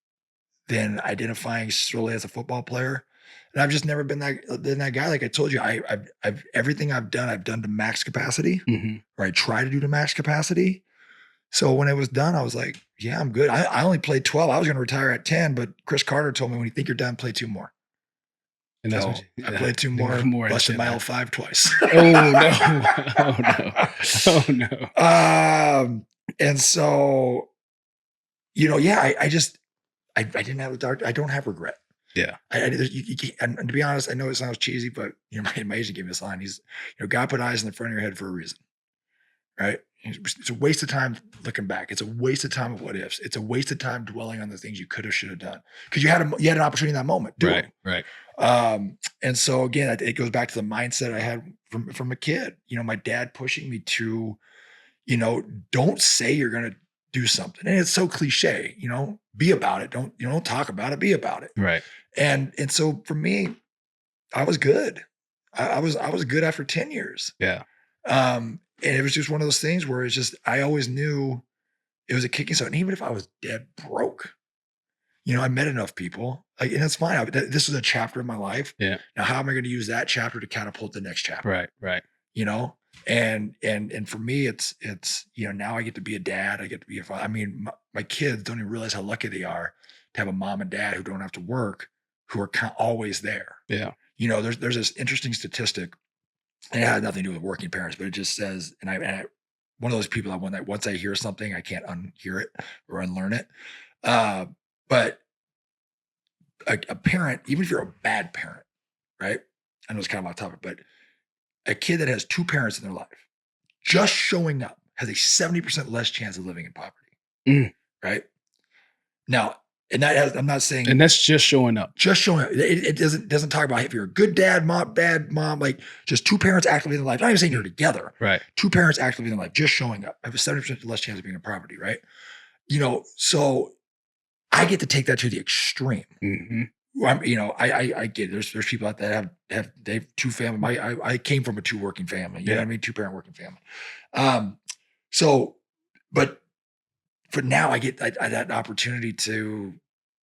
than identifying solely as a football player. And I've just never been that guy. Like I told you, I've everything I've done to max capacity, Hmm. or I try to do to max capacity. So when it was done, I was like, yeah, I'm good. I only played 12. I was going to retire at 10, but Chris Carter told me, when you think you're done, play 2 more. And that's what So I played 2 more, more busted my into L5 twice. Oh no! Oh no! Oh no! And so, yeah, I didn't have I don't have regret. Yeah. You can't, and to be honest, I know it sounds cheesy, but my agent gave me this line. He's, God put eyes in the front of your head for a reason, right? It's a waste of time looking back. It's a waste of time of what ifs. It's a waste of time dwelling on the things you could have, should have done, because you had an opportunity in that moment. Do Right. them. Right. And so again, it goes back to the mindset I had from a kid. My dad pushing me to, don't say you're going to do something, and it's so cliche. Be about it. Don't talk about it. Be about it. Right. And so for me, I was good. I was good after 10 years. Yeah. And it was just one of those things where it's just, I always knew it was a kicking start. And even if I was dead broke, I met enough people, like, and that's fine. This is a chapter of my life. Yeah. Now, how am I going to use that chapter to catapult the next chapter? Right. Right. And for me, it's, now I get to be a dad. I get to be a father. I mean, my kids don't even realize how lucky they are to have a mom and dad who don't have to work, who are always there. Yeah. There's this interesting statistic, and it had nothing to do with working parents, but it just says, and I one of those people that once I hear something, I can't unhear it or unlearn it. But a parent, even if you're a bad parent, right? I know it's kind of off topic, but a kid that has 2 parents in their life, just showing up, has a 70% less chance of living in poverty. Right? Now, and I'm not saying, and that's just showing up. Just showing up. It doesn't talk about if you're a good dad, bad mom, like just 2 parents actively in their life. Not even saying you're together. Right. 2 parents actively in their life, just showing up, have a 70% less chance of being in poverty, right? So I get to take that to the extreme. Mm-hmm. I get it. There's people out there that have 2 family. I came from a 2 working family. You know what I mean? 2 parent working family. So, but for now, I get that opportunity to,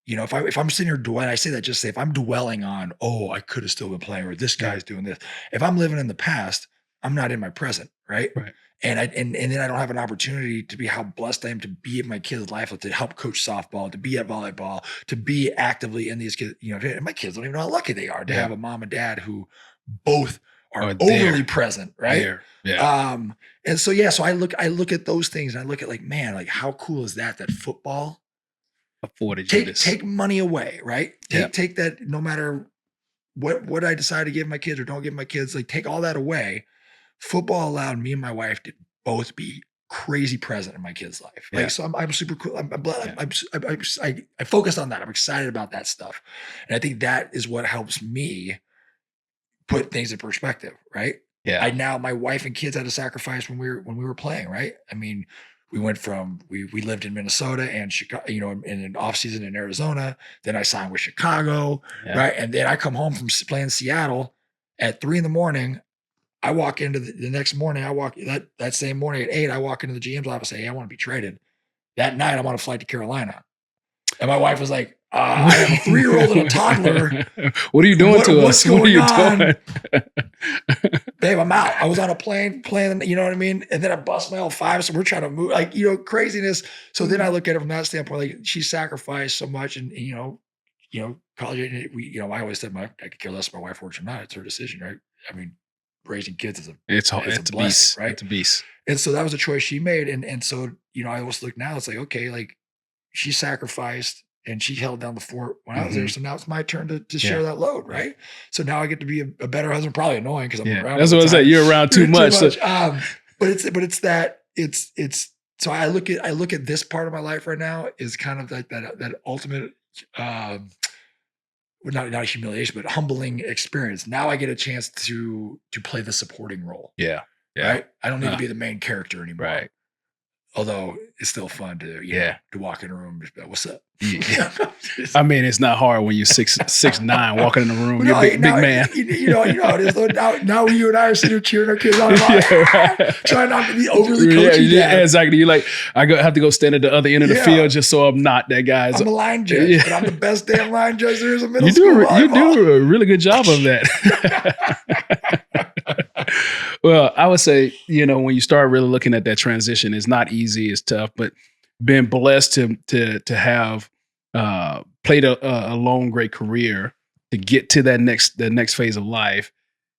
if I'm sitting here dwelling, I say that just say, if I'm dwelling on, oh, I could have still been playing, or this guy's doing this. If I'm living in the past, I'm not in my present, right? Right. And then I don't have an opportunity to be how blessed I am to be in my kids' life, to help coach softball, to be at volleyball, to be actively in these kids. And my kids don't even know how lucky they are to have a mom and dad who both are overly present, right? There. Yeah. And so so I look at those things, and I look at, like, man, like, how cool is that football afforded you this. Take money away, right? Take that, no matter what I decide to give my kids or don't give my kids, like, take all that away. Football allowed me and my wife to both be crazy present in my kids' life. Like, so I'm super cool. I focused on that. I'm excited about that stuff. And I think that is what helps me put things in perspective, right? Yeah. My wife and kids had to sacrifice when we were playing, right? I mean, we went from, we lived in Minnesota and Chicago, in an off season in Arizona. Then I signed with Chicago, right? And then I come home from playing Seattle at 3 a.m. I walk into the next morning. That same morning at 8. I walk into the GM's office and say, hey, I want to be traded. That night, I'm on a flight to Carolina. And my wife was like, I have a 3-year-old and a toddler. What are you doing to us? What are you doing? Babe, I'm out. I was on a plane playing, you know what I mean? And then I bust my L5. So we're trying to move, like, craziness. So then I look at it from that standpoint, like, she sacrificed so much. And college, I always said I could care less if my wife works or not. It's her decision, right? I mean, raising kids is it's a blessing, beast, right? It's a beast. And so that was a choice she made. And so, I always look now, it's like, okay, like, she sacrificed and she held down the fort when I was there. So now it's my turn to share that load, right? So now I get to be a better husband, probably annoying because I'm around. That's what I said. You're around too much. But it's So I look at this part of my life right now is kind of like that ultimate, well, not humiliation, but humbling experience. Now I get a chance to play the supporting role, Yeah. Yeah. right? I don't need to be the main character anymore. Right. Although it's still fun to to walk in a room and just be like, "What's up?" Yeah. I mean, it's not hard when you're 6'9", walking in the room. You're a big man. You know how it is. Though. Now you and I are sitting here cheering our kids on, trying not to be overly coachy. Yeah, exactly. You're like, have to go stand at the other end of the field just so I'm not that guy. I'm a line judge, but I'm the best damn line judge there is in middle school. You do a really good job of that. Well, I would say, when you start really looking at that transition, it's not easy, it's tough, but been blessed to have played a long, great career to get to the next phase of life.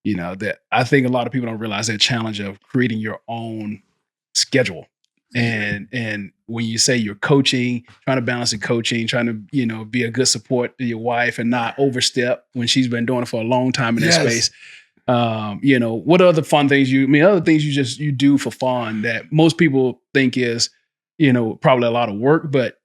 That I think a lot of people don't realize that challenge of creating your own schedule. And when you say you're coaching, trying to balance the coaching, trying to, be a good support to your wife and not overstep when she's been doing it for a long time in that space. What other fun things other things you do for fun that most people think is, probably a lot of work, but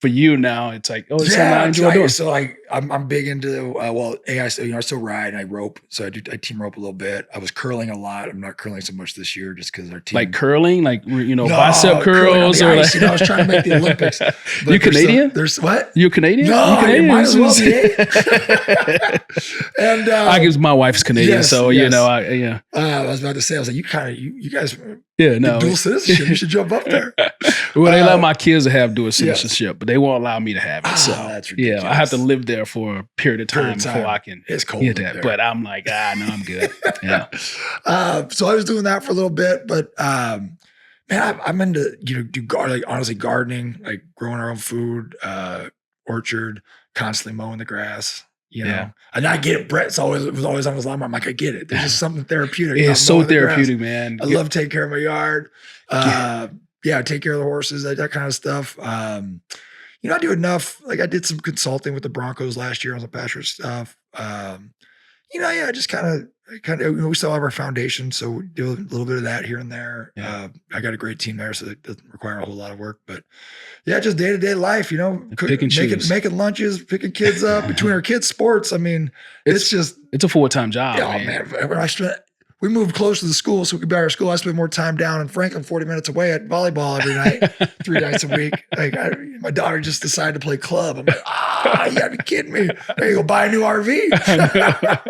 for you now, it's like, it's something I enjoy doing. So like, I'm big into, I still ride and I rope. So I team rope a little bit. I was curling a lot. I'm not curling so much this year just because our team. Like curling, bicep curls or ice, I was trying to make the Olympics. You Canadian? There's what? You Canadian? No, you Canadian? Might as well be. And I guess my wife's Canadian, so I was about to say, I was like, you guys. Yeah, no. Dual citizenship. You should jump up there. Well, they allow my kids to have dual citizenship, but they won't allow me to have it. So that's ridiculous. I have to live there for a period of time before I can get that. There. But I'm like, no, I'm good. Yeah. So I was doing that for a little bit, but man, I'm into honestly gardening, like growing our own food, orchard, constantly mowing the grass. And I get it. Brett was always on his lawnmower. I'm like, I get it. There's just something therapeutic. It's so therapeutic, man. I love taking care of my yard. Take care of the horses, that kind of stuff. I do enough. Like I did some consulting with the Broncos last year on the pasture stuff. Just kind of, we still have our foundation, so we do a little bit of that here and there. Yeah. I got a great team there, so it doesn't require a whole lot of work. But just day-to-day life, making lunches, picking kids up between our kids' sports. I mean, it's a full-time job. Man. We moved close to the school so we could be at our school. I spend more time down in Franklin, 40 minutes away at volleyball every night, 3 nights a week. Like my daughter just decided to play club. I'm like, you gotta be kidding me. I gotta go buy a new RV.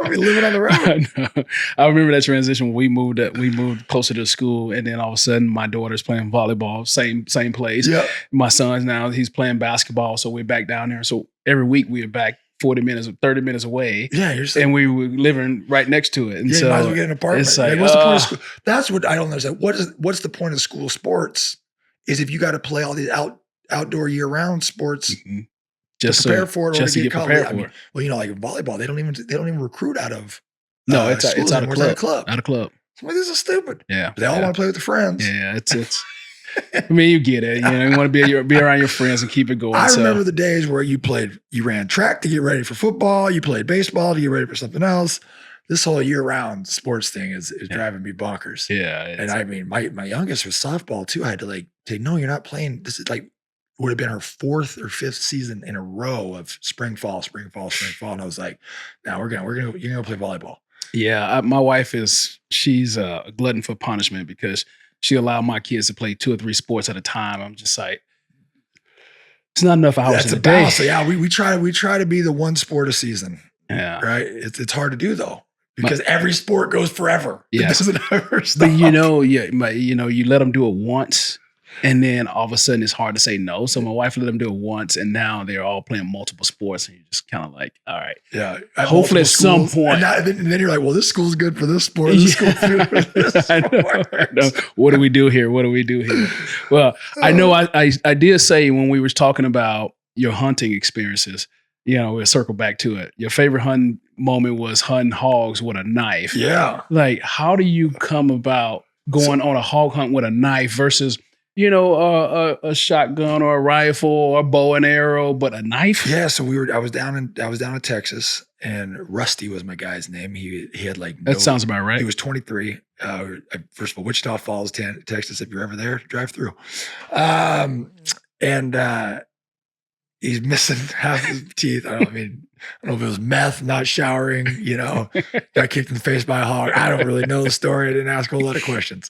I'll be living on the road. I remember that transition when we moved closer to the school, and then all of a sudden my daughter's playing volleyball, same place. Yep. My son's now, he's playing basketball, so we're back down there. So every week we're back 40 minutes or 30 minutes away. Yeah, and we were living right next to it. And so you might as well get an apartment. It's like, what's the point of school? That's what I don't understand. What's the point of school sports is if you got to play all these outdoor year-round sports to prepare for it or to get college. Like volleyball, they don't even recruit out of it's out of club. Out of club. So this is stupid. Yeah. But they all want to play with their friends. Yeah, it's I mean, you get it. You want to be around your friends and keep it going. I remember the days where you ran track to get ready for football, you played baseball to get ready for something else. This whole year-round sports thing is driving me bonkers. Yeah. And I mean, my youngest was softball too. I had to say, no, you're not playing. This is would have been her 4th or 5th season in a row of spring, fall. And I was like, now you're gonna go play volleyball. Yeah. My wife she's a glutton for punishment because she allowed my kids to play 2 or 3 sports at a time. I'm just like, it's not enough hours in a day. So we try to be the one sport a season. Yeah. Right. It's hard to do though, because every sport goes forever. Yes. It doesn't ever stop. But you let them do it once. And then all of a sudden it's hard to say no. So my wife let them do it once, and now they're all playing multiple sports, and you're just kind of like, all right. Yeah. Hopefully at some point. And then you're like, well, this school's good for this sport. This school's good for this sport. I know. What do we do here? Well, I know I did say when we were talking about your hunting experiences, we'll circle back to it. Your favorite hunting moment was hunting hogs with a knife. Yeah. Like, how do you come about going on a hog hunt with a knife versus a shotgun or a rifle or a bow and arrow, but a knife? Yeah. So I was down in Texas, and Rusty was my guy's name. He had like That sounds about right. He was 23. First of all, Wichita Falls, Texas. If you're ever there, drive through. And he's missing half his teeth. I don't know if it was meth, not showering. Got kicked in the face by a hog. I don't really know the story. I didn't ask a whole lot of questions.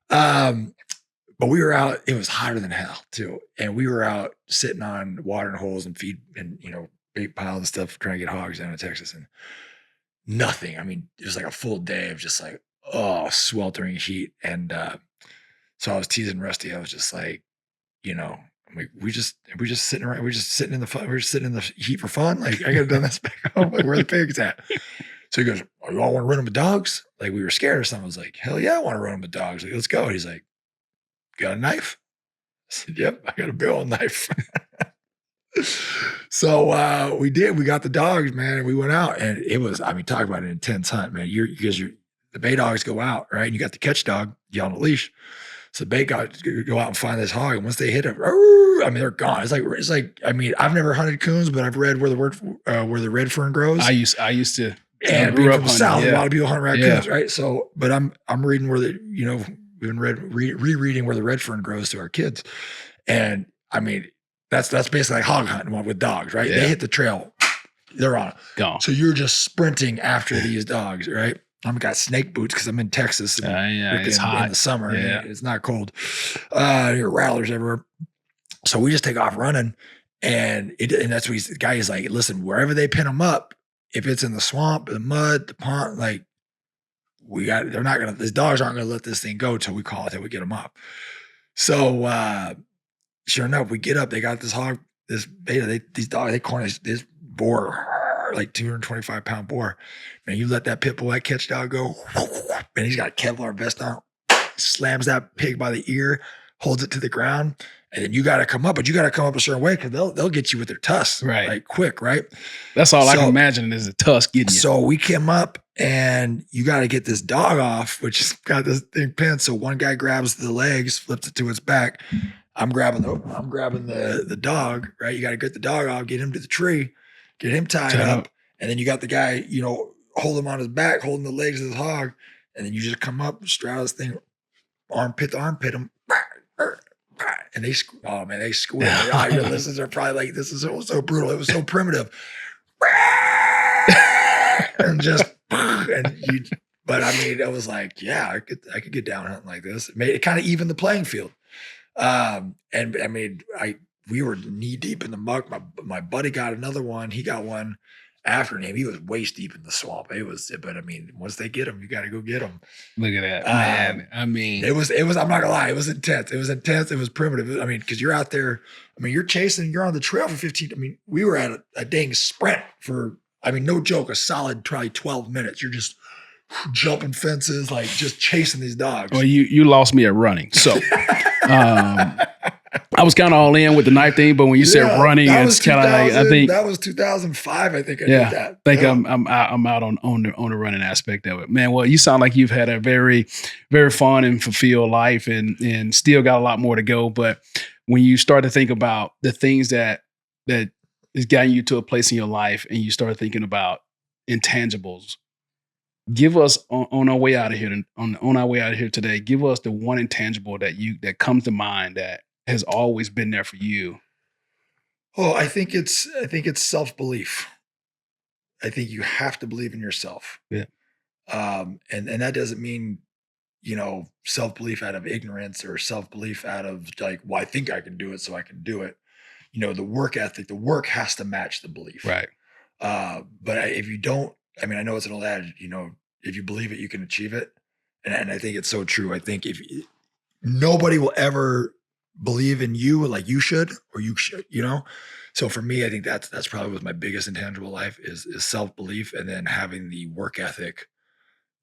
But we were out. It was hotter than hell too, and we were out sitting on watering holes and feed and bait piles and stuff, trying to get hogs down in Texas, and nothing. It was like a full day of just like sweltering heat. And so I was teasing Rusty. I was just like, we're just sitting around. We're just sitting in the heat for fun. Like, I could have done this back home. Like, where the pigs at? So he goes, "Oh, you all want to run them with dogs?" Like, we were scared or something. I was like, "Hell yeah, I want to run them with dogs." Like, let's go. And he's like, "Got a knife?" I said, "Yep, I got a big old knife." So we did. We got the dogs, man, and we went out, and it was. Talk about an intense hunt, man. The bay dogs go out, right? And you got the catch dog, you on a leash. So the bay dogs go out and find this hog, and once they hit it, they're gone. It's like. I've never hunted coons, but I've read where the red fern grows. I used to. And being from the South, a lot of people hunt raccoons, right? So, but I'm reading where we've been rereading where the red fern grows to our kids, and that's basically like hog hunting with dogs, right? Yeah. They hit the trail, they're on it. Gone. So you're just sprinting after these dogs, right? I've got snake boots because I'm in Texas. And it's hot in the summer. Yeah. It's not cold. Your rattlers everywhere. So we just take off running, and that's what the guy is like. Listen, wherever they pin them up, if it's in the swamp, the mud, the pond, like these dogs aren't gonna let this thing go till we call it, till we get them up. So sure enough, we get up. They got this hog, this beta. These dogs, they corner this boar, like 225-pound boar. Man, you let that pit bull, that catch dog go, and he's got a Kevlar vest on, slams that pig by the ear, holds it to the ground, and then you got to come up, but you got to come up a certain way because they'll get you with their tusks, right? Like quick, right? That's all I can imagine is a tusk getting you. So we came up, and you got to get this dog off, which has got this thing pinned. So one guy grabs the legs, flips it to its back. I'm grabbing the dog, right? You got to get the dog off, get him to the tree, get him tied up, and then you got the guy, hold him on his back, holding the legs of the hog, and then you just come up, straddle this thing, armpit to armpit him, and they squeal. Your listeners are probably like, "This is so brutal. It was so primitive," and it was like, yeah, I could get down hunting like this. It kind of evened the playing field. We were knee deep in the muck. My buddy got another one. He got one after him. He was waist deep in the swamp. Once they get him, you got to go get them. Look at that, man. It was, I'm not gonna lie. It was intense. It was primitive. Because you're out there, you're chasing, you're on the trail for 15. We were at a dang sprint for, no joke, a solid probably 12 minutes. You're just jumping fences, like just chasing these dogs. Well, you lost me at running. So, I was kind of all in with the knife thing, but when you said running, it's kind of like, I think that was 2005. I think I did that. I think I'm out on the running aspect of it, man. Well, you sound like you've had a very, very fun and fulfilled life, and still got a lot more to go. But when you start to think about the things that has gotten you to a place in your life, and you start thinking about intangibles, give us on our way out of here, on our way out of here today, give us the one intangible that comes to mind that has always been there for you. Oh, I think it's self-belief. I think you have to believe in yourself. Yeah. And that doesn't mean, self-belief out of ignorance or self-belief out of like, well, I think I can do it, so I can do it. The work ethic, the work has to match the belief. Right. But if you don't, I know it's an old adage, if you believe it, you can achieve it. And I think it's so true. I think nobody will ever believe in you like you should, or you should, So for me, I think that's probably was my biggest intangible life is self-belief, and then having the work ethic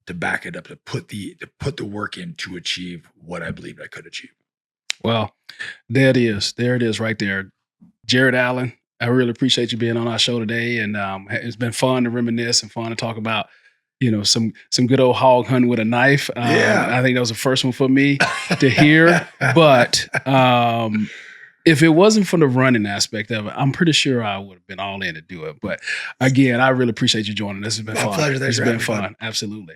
to back it up, to put the work in to achieve what I believed I could achieve. Well, there it is. There it is right there. Jared Allen, I really appreciate you being on our show today. And it's been fun to reminisce and fun to talk about, some good old hog hunting with a knife. I think that was the first one for me to hear. But if it wasn't for the running aspect of it, I'm pretty sure I would have been all in to do it. But again, I really appreciate you joining us. It's been My fun. pleasure. Thanks It's for been having me, bud. fun. Absolutely.